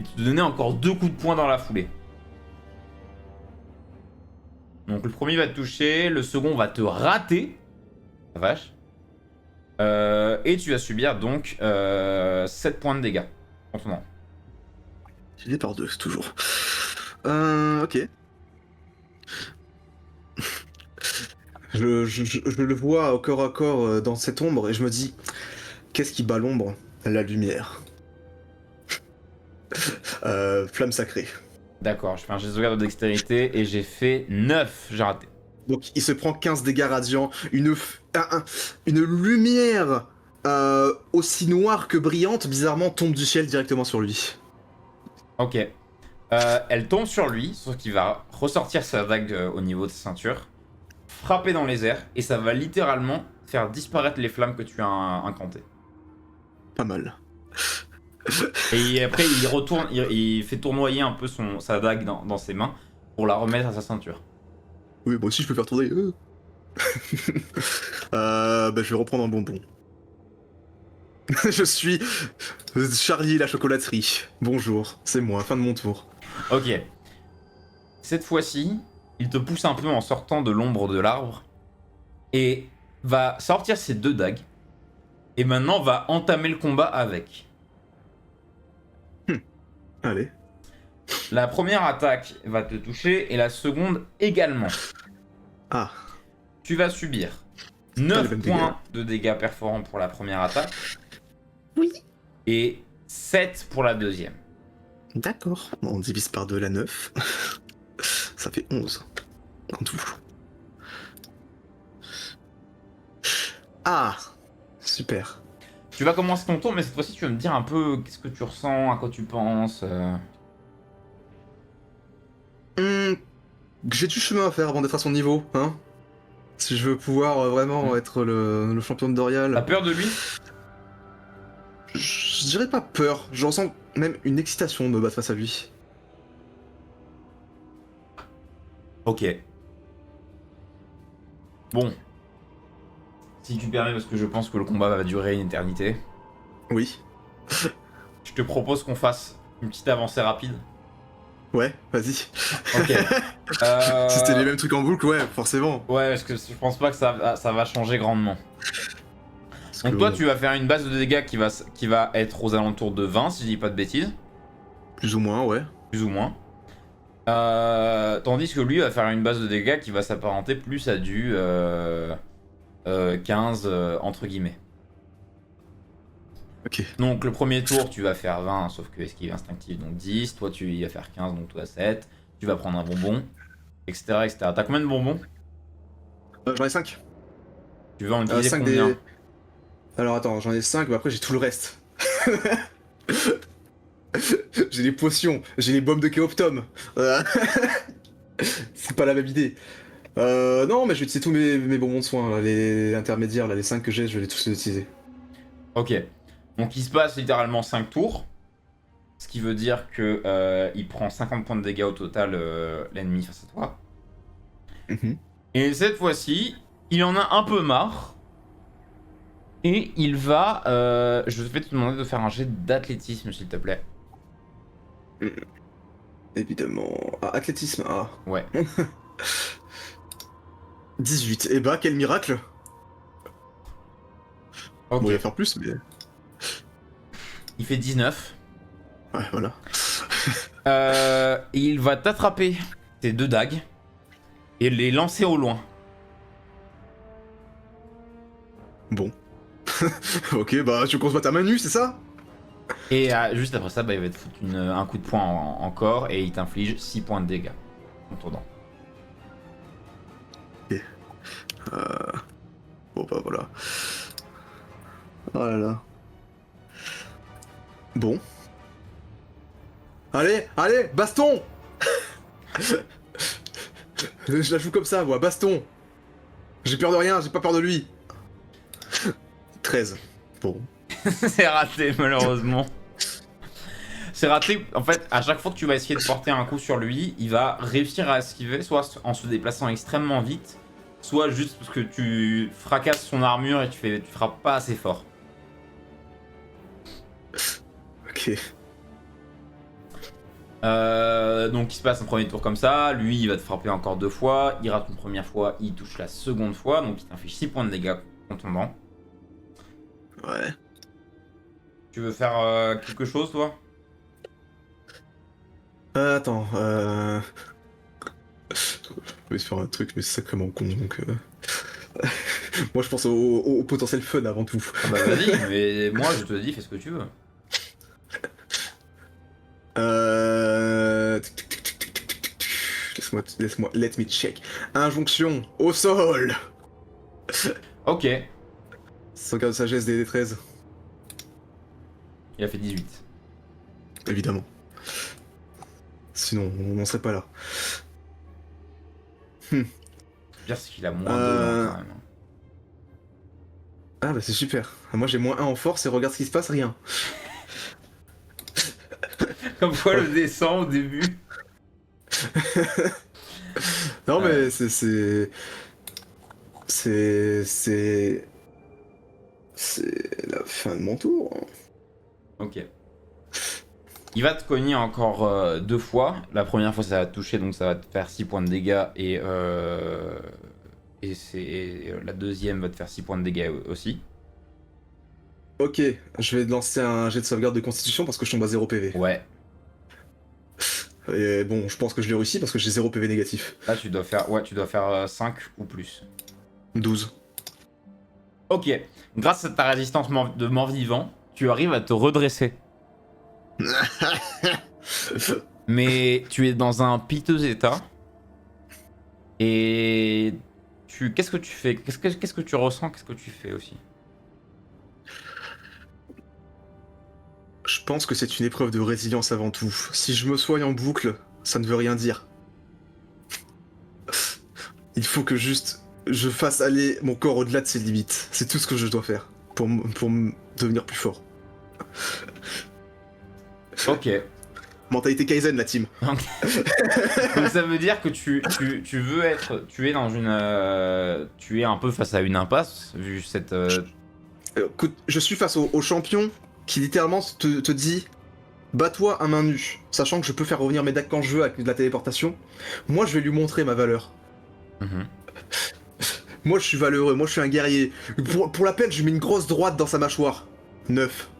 et te donner encore 2 coups de poing dans la foulée. Donc le premier va te toucher, le second va te rater. La vache. Et tu vas subir donc 7 points de dégâts en ce moment. Divisé par 2, toujours. Ok. Je le vois au corps à corps dans cette ombre et je me dis, qu'est-ce qui bat l'ombre? La lumière. Flamme sacrée. D'accord, je fais un jet de sauvegarde de dextérité et j'ai fait 9, j'ai raté. Donc il se prend 15 dégâts radiants, une lumière aussi noire que brillante, bizarrement, tombe du ciel directement sur lui. Ok. Elle tombe sur lui, sauf qu'il va ressortir sa dague au niveau de sa ceinture, frapper dans les airs, et ça va littéralement faire disparaître les flammes que tu as incantées. Pas mal. Et après, il retourne, il fait tournoyer un peu sa dague dans ses mains pour la remettre à sa ceinture. Oui, moi aussi je peux faire tourner. Bah, je vais reprendre un bonbon. Je suis Charlie la chocolaterie. Bonjour, c'est moi, fin de mon tour. Ok. Cette fois-ci, il te pousse un peu en sortant de l'ombre de l'arbre et va sortir ses 2 dagues et maintenant va entamer le combat avec. Allez. La première attaque va te toucher et la seconde également. Ah, Tu vas subir les 9 mêmes points de dégâts perforants pour la première attaque. Oui. Et 7 pour la deuxième. D'accord. Bon, on divise par 2 la 9. Ça fait 11 en tout. Ah, super. Tu vas commencer ton tour, mais cette fois-ci, tu vas me dire un peu qu'est-ce que tu ressens, à quoi tu penses. J'ai du chemin à faire avant d'être à son niveau, hein. Si je veux pouvoir vraiment être le champion de T'as Dorial. peur de lui? Je dirais pas peur, je ressens même une excitation de me battre face à lui. Ok. Bon. Si tu permets, parce que je pense que le combat va durer une éternité, Oui. je te propose qu'on fasse une petite avancée rapide. Ouais, vas-y. Ok. Si c'était les mêmes trucs en boucle, ouais, forcément. Ouais, parce que je pense pas que ça va changer grandement. Parce Donc que, toi, tu vas faire une base de dégâts qui va être aux alentours de 20, si je dis pas de bêtises. Plus ou moins, ouais. Plus ou moins. Tandis que lui va faire une base de dégâts qui va s'apparenter plus à du 15 entre guillemets. Ok. Donc le premier tour tu vas faire 20 sauf que esquive instinctive donc 10, toi tu vas faire 15 donc toi 7, tu vas prendre un bonbon, etc. etc. T'as combien de bonbons? J'en ai 5. Tu veux en utiliser 5 combien? des... Alors attends, j'en ai 5, mais après j'ai tout le reste. J'ai les potions, j'ai les bombes de Kéoptome. Euh, C'est pas la même idée. Non, mais je vais utiliser tous mes bonbons de soins, là, les intermédiaires, là, les 5 que j'ai, je vais tous les utiliser. Ok. Donc il se passe littéralement 5 tours. Ce qui veut dire que il prend 50 points de dégâts au total, l'ennemi face à toi. Mhm. Et cette fois-ci, il en a un peu marre. Et il va... je vais te demander de faire un jet d'athlétisme, s'il te plaît. Évidemment. Ah, athlétisme, ah. Ouais. 18. Eh bah, quel miracle! Ok. Bon, il va faire plus, mais. Il fait 19. Ouais, voilà. Et il va t'attraper tes 2 dagues et les lancer au loin. Bon. Ok, bah, tu qu'on se batte à main nue, c'est ça? Et juste après ça, bah, il va te foutre un coup de poing encore et il t'inflige 6 points de dégâts en tournant. Bon, bah, voilà. Oh là là. Bon. Allez, allez, baston! Je la joue comme ça, moi, baston! J'ai peur de rien, j'ai pas peur de lui. 13. Bon. C'est raté, malheureusement. C'est raté. En fait, à chaque fois que tu vas essayer de porter un coup sur lui, il va réussir à esquiver, soit en se déplaçant extrêmement vite, soit juste parce que tu fracasses son armure et tu frappes pas assez fort. Ok. Donc il se passe un premier tour comme ça, lui il va te frapper encore 2 fois, il rate une première fois, il touche la seconde fois, donc il t'inflige 6 points de dégâts contondants. Ouais. Tu veux faire quelque chose toi? Attends, je vais faire un truc, mais c'est sacrément con, donc... Moi, je pense au potentiel fun avant tout. Ah bah vas-y, mais moi je te dis fais ce que tu veux. Let me check. Injonction, au sol! Ok, Sauvegarde de sagesse des 13, il a fait 18. évidemment. Sinon, on n'en serait pas là. Le pire c'est qu'il a moins 2 quand même. Ah bah c'est super. Moi j'ai moins 1 en force et regarde ce qui se passe, rien. Comme quoi le descend au début. Non mais c'est la fin de mon tour. Ok. Il va te cogner encore 2 fois. La première fois, ça va te toucher, donc ça va te faire 6 points de dégâts. Et la deuxième va te faire 6 points de dégâts aussi. Ok, je vais lancer un jet de sauvegarde de constitution parce que je tombe à 0 PV. Ouais. Et bon, je pense que je l'ai réussi parce que j'ai 0 PV négatif. Là, tu dois faire 5 ou plus. 12. Ok. Grâce à ta résistance de mort-vivant, tu arrives à te redresser. Mais tu es dans un piteux état. Et qu'est-ce que tu fais? Qu'est-ce que tu ressens? Qu'est-ce que tu fais aussi? Je pense que c'est une épreuve de résilience avant tout. Si je me soigne en boucle, ça ne veut rien dire. Il faut que juste je fasse aller mon corps au-delà de ses limites. C'est tout ce que je dois faire pour devenir plus fort. Ok. Mentalité Kaizen, la team. Donc ça veut dire que tu veux être... Tu es dans une... tu es un peu face à une impasse, vu cette... Écoute, je suis face au champion qui littéralement te dit bats-toi à main nue, sachant que je peux faire revenir mes decks quand je veux avec de la téléportation. Moi, je vais lui montrer ma valeur. Mhm. Moi, je suis valeureux, moi, je suis un guerrier. Pour la peine, je mets une grosse droite dans sa mâchoire. 9.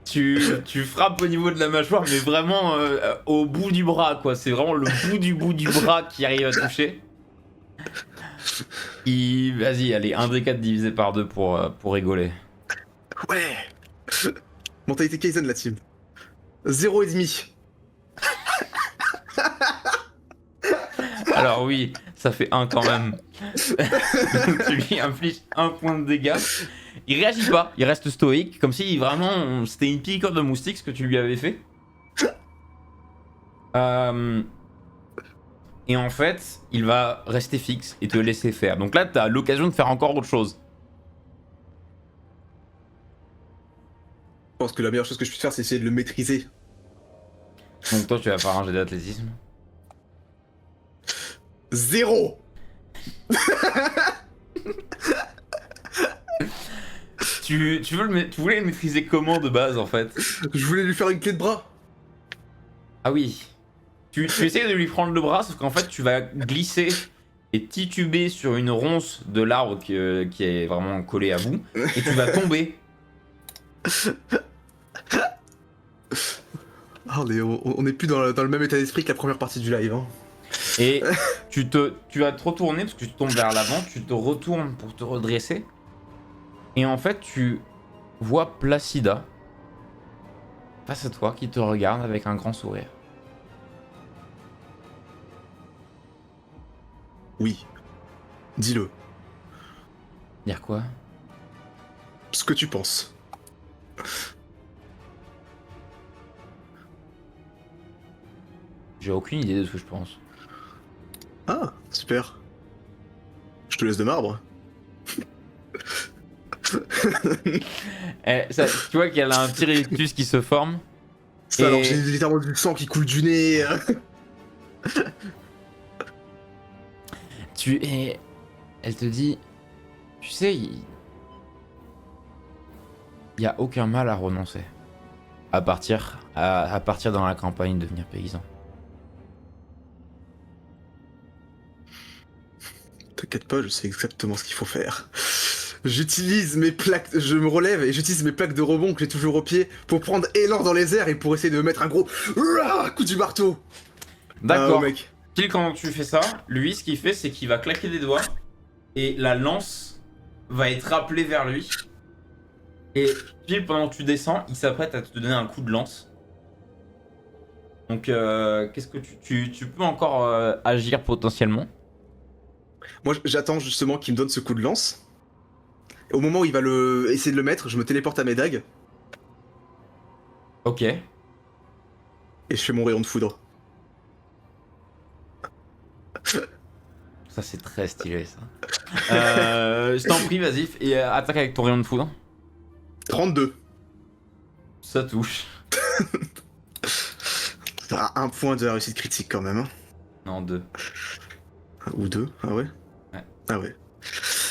Tu frappes au niveau de la mâchoire, mais vraiment au bout du bras, quoi. C'est vraiment le bout du bras qui arrive à toucher. Vas-y, allez, 1 des 4 divisé par 2 pour rigoler. Ouais. Mentalité Kaizen, la team. 0,5. Alors oui, ça fait 1 quand même. Tu lui infliges 1 point de dégâts. Il réagit pas, il reste stoïque, comme si vraiment c'était une piqûre de moustique ce que tu lui avais fait. Et en fait, il va rester fixe et te laisser faire. Donc là, t'as l'occasion de faire encore autre chose. Je pense que la meilleure chose que je puisse faire, c'est essayer de le maîtriser. Donc toi, tu vas faire un jet d'athlétisme. 0. Tu voulais le maîtriser comment de base en fait? Je voulais lui faire une clé de bras. Ah oui. Tu essayes de lui prendre le bras, sauf qu'en fait, tu vas glisser et tituber sur une ronce de l'arbre qui est vraiment collé à vous, et tu vas tomber. Ah, on est plus dans le même état d'esprit que la première partie du live. Hein. Et tu vas te retourner parce que tu tombes vers l'avant, tu te retournes pour te redresser. Et en fait, tu vois Placida face à toi qui te regarde avec un grand sourire. Oui. Dis-le. Dire quoi? Ce que tu penses. J'ai aucune idée de ce que je pense. Ah, super. Je te laisse de marbre. Tu vois qu'elle a un petit rictus qui se forme. Ça, alors j'ai littéralement du sang qui coule du nez. Elle te dit, tu sais, il y a aucun mal à renoncer. À partir dans la campagne, devenir paysan. T'inquiète pas, je sais exactement ce qu'il faut faire. J'utilise mes plaques, je me relève et j'utilise mes plaques de rebond que j'ai toujours au pied pour prendre élan dans les airs et pour essayer de me mettre un gros coup du marteau. D'accord. Mec. Pile quand tu fais ça, lui, ce qu'il fait, c'est qu'il va claquer des doigts et la lance va être rappelée vers lui. Et pile pendant que tu descends, il s'apprête à te donner un coup de lance. Donc, qu'est-ce que tu peux encore agir potentiellement? Moi, j'attends justement qu'il me donne ce coup de lance. Au moment où il va essayer de le mettre, je me téléporte à mes dagues Ok. et je fais mon rayon de foudre. Ça, c'est très stylé, ça. Je t'en prie, vas-y, et attaque avec ton rayon de foudre. 32. Ça touche. Ça a un point de la réussite critique quand même. Hein. Non, 2. Ou 2, ah ouais? Ouais. Ah ouais.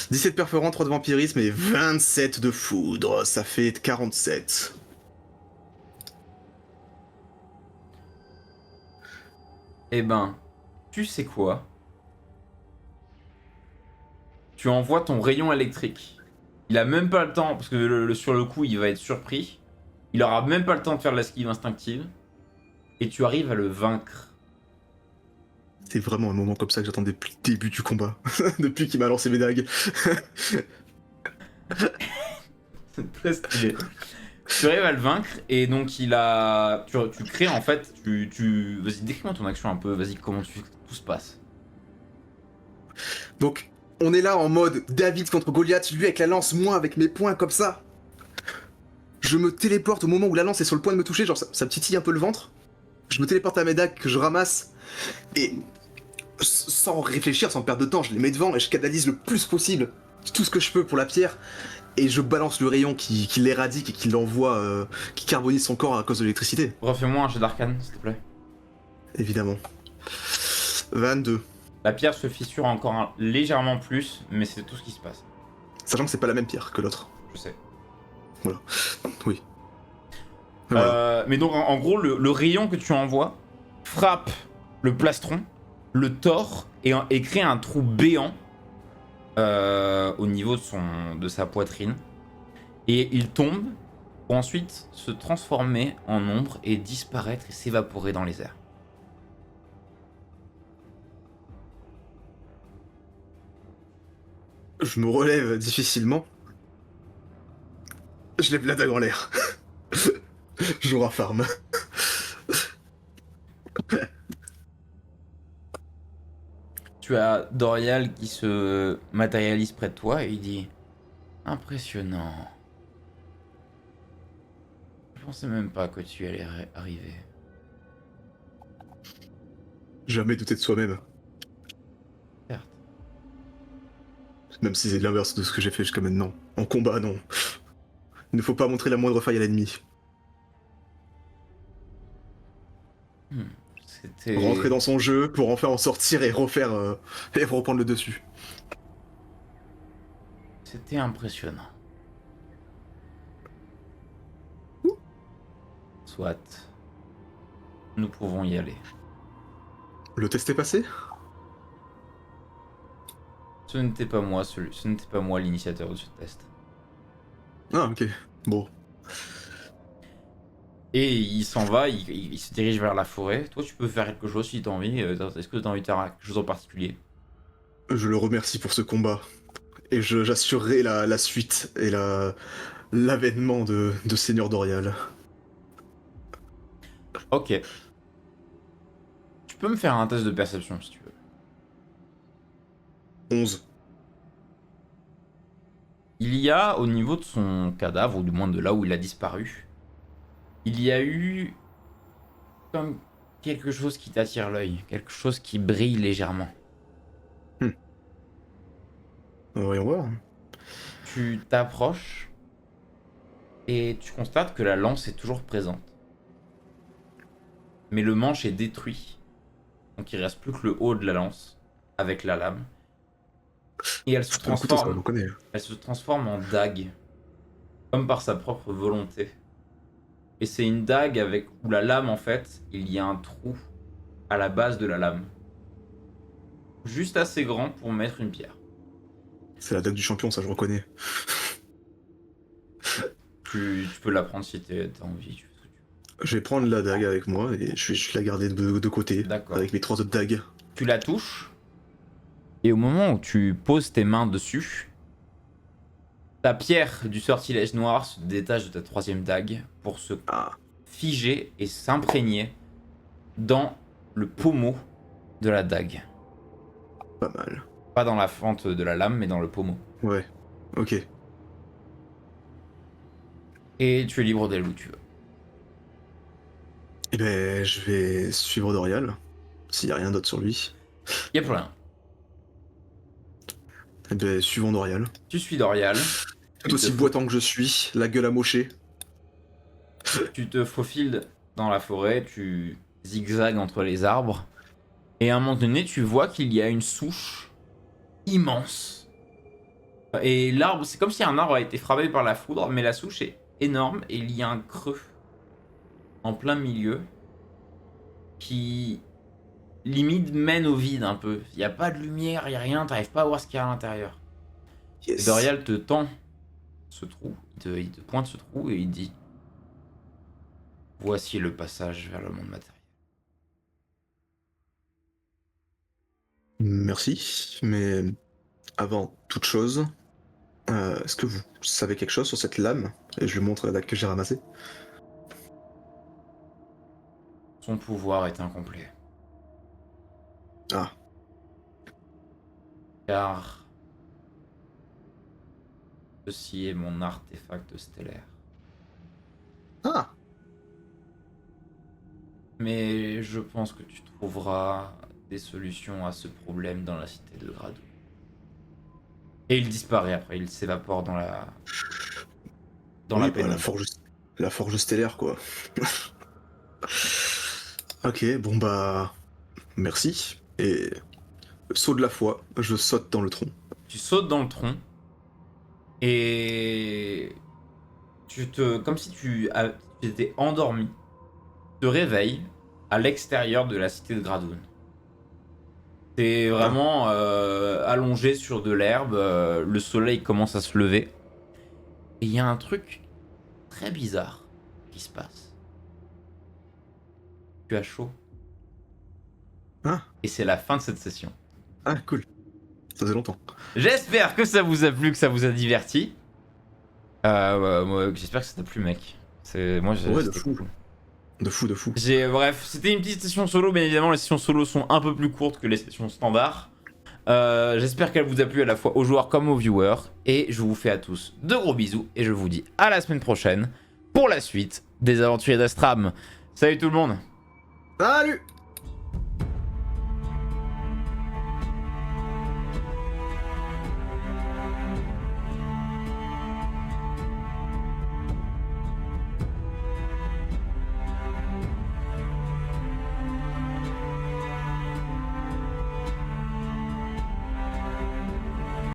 17 perforants, 3 de vampirisme et 27 de foudre. Ça fait 47. Eh ben, tu sais quoi? Tu envoies ton rayon électrique. Il a même pas le temps, parce que sur le coup, il va être surpris. Il aura même pas le temps de faire l'esquive instinctive. Et tu arrives à le vaincre. C'est vraiment un moment comme ça que j'attendais depuis le début du combat. Depuis qu'il m'a lancé mes dagues. C'est très stylé. Tu arrives à le vaincre et donc il a... Tu crées en fait... Vas-y, décris-moi ton action un peu. Vas-y, comment tout se passe. Donc, on est là en mode David contre Goliath, lui avec la lance, moi avec mes poings comme ça. Je me téléporte au moment où la lance est sur le point de me toucher, genre ça me titille un peu le ventre. Je me téléporte à mes dagues que je ramasse et sans réfléchir, sans perdre de temps, je les mets devant et je canalise le plus possible tout ce que je peux pour la pierre et je balance le rayon qui l'éradique et qui l'envoie, qui carbonise son corps à cause de l'électricité. Refais-moi un jet d'arcane, s'il te plaît. Évidemment. 22. La pierre se fissure encore légèrement plus, mais c'est tout ce qui se passe. Sachant que c'est pas la même pierre que l'autre. Je sais. Voilà. Oui. Voilà. Mais donc en gros, le rayon que tu envoies frappe le plastron, le tord et crée un trou béant au niveau de sa poitrine. Et il tombe pour ensuite se transformer en ombre et disparaître et s'évaporer dans les airs. Je me relève difficilement. Je lève la dague en l'air. Je raffarme. Tu as Dorial qui se matérialise près de toi et il dit: Impressionnant. Je pensais même pas que tu allais arriver. Jamais douter de soi-même. Certes. Même si c'est l'inverse de ce que j'ai fait jusqu'à maintenant. En combat, non. Il ne faut pas montrer la moindre faille à l'ennemi. C'était... Rentrer dans son jeu pour en faire en sortir et refaire et reprendre le dessus. C'était impressionnant. Soit. Nous pouvons y aller. Le test est passé? Ce n'était pas moi, ce n'était pas moi l'initiateur de ce test. Ah, ok. Bon. Et il s'en va, il se dirige vers la forêt. Toi, tu peux faire quelque chose si t'as envie. Est-ce que t'as envie de faire quelque chose en particulier? Je le remercie pour ce combat. Et j'assurerai la suite et l'avènement de Seigneur Dorial. Ok. Tu peux me faire un test de perception si tu veux. 11. Il y a au niveau de son cadavre, ou du moins de là où il a disparu, il y a eu comme quelque chose qui t'attire l'œil, quelque chose qui brille légèrement. Voyons voir. Tu t'approches et tu constates que la lance est toujours présente. Mais le manche est détruit. Donc il reste plus que le haut de la lance avec la lame. Et elle se C'est un couteau, ça, on transforme. connaît. Elle se transforme en dague. Comme par sa propre volonté. Et c'est une dague avec où la lame en fait, il y a un trou à la base de la lame. Juste assez grand pour mettre une pierre. C'est la dague du champion, ça je reconnais. Tu peux la prendre si t'as envie. Tu fais ce que tu veux. Je vais prendre la dague avec moi et je vais la garder de côté. D'accord. Avec mes 3 autres dagues. Tu la touches. Et au moment où tu poses tes mains dessus, la pierre du sortilège noir se détache de ta troisième dague pour se Ah, figer et s'imprégner dans le pommeau de la dague. pas mal. Pas dans la fente de la lame, mais dans le pommeau. Ouais, ok. Et tu es libre d'aller où tu veux. Eh ben, je vais suivre Dorial. S'il y a rien d'autre sur lui. Y a plus rien. Eh ben, suivons Dorial. Tu suis Dorial. Tout aussi boitant que je suis, la gueule amochée. Tu te faufiles dans la forêt, tu zigzags entre les arbres. Et à un moment donné, tu vois qu'il y a une souche immense. Et l'arbre, c'est comme si un arbre a été frappé par la foudre, mais la souche est énorme et il y a un creux en plein milieu qui limite mène au vide un peu. Il n'y a pas de lumière, il n'y a rien, t'arrives pas à voir ce qu'il y a à l'intérieur. Yes. Dorial te tend ce trou, il te pointe ce trou et il dit: voici le passage vers le monde matériel. Merci, mais avant toute chose, est-ce que vous savez quelque chose sur cette lame? Et je lui montre la dague que j'ai ramassée. Son pouvoir est incomplet. Ah, Car ceci est mon artefact stellaire. ah, Mais je pense que tu trouveras des solutions à ce problème dans la cité de Gradou. Et il disparaît après, il s'évapore dans la... oui, bah, pénombre. la forge stellaire, quoi. Ok, bon bah, merci. Et saut de la foi, je saute dans le tronc. Tu sautes dans le tronc et comme si tu étais endormi, tu te réveilles à l'extérieur de la cité de Gradoun. T'es vraiment allongé sur de l'herbe, le soleil commence à se lever. Et il y a un truc très bizarre qui se passe. Tu as chaud. Ah, Et c'est la fin de cette session. ah, cool. Ça faisait longtemps. J'espère que ça vous a plu, que ça vous a diverti. Moi, j'espère que ça t'a plu, mec. Moi, Ouais, de c'était fou. cool. De fou, de fou. Bref, c'était une petite session solo. Bien évidemment, les sessions solo sont un peu plus courtes que les sessions standards. J'espère qu'elle vous a plu à la fois aux joueurs comme aux viewers. Et je vous fais à tous de gros bisous. Et je vous dis à la semaine prochaine pour la suite des aventures d'Astram. Salut tout le monde! Salut!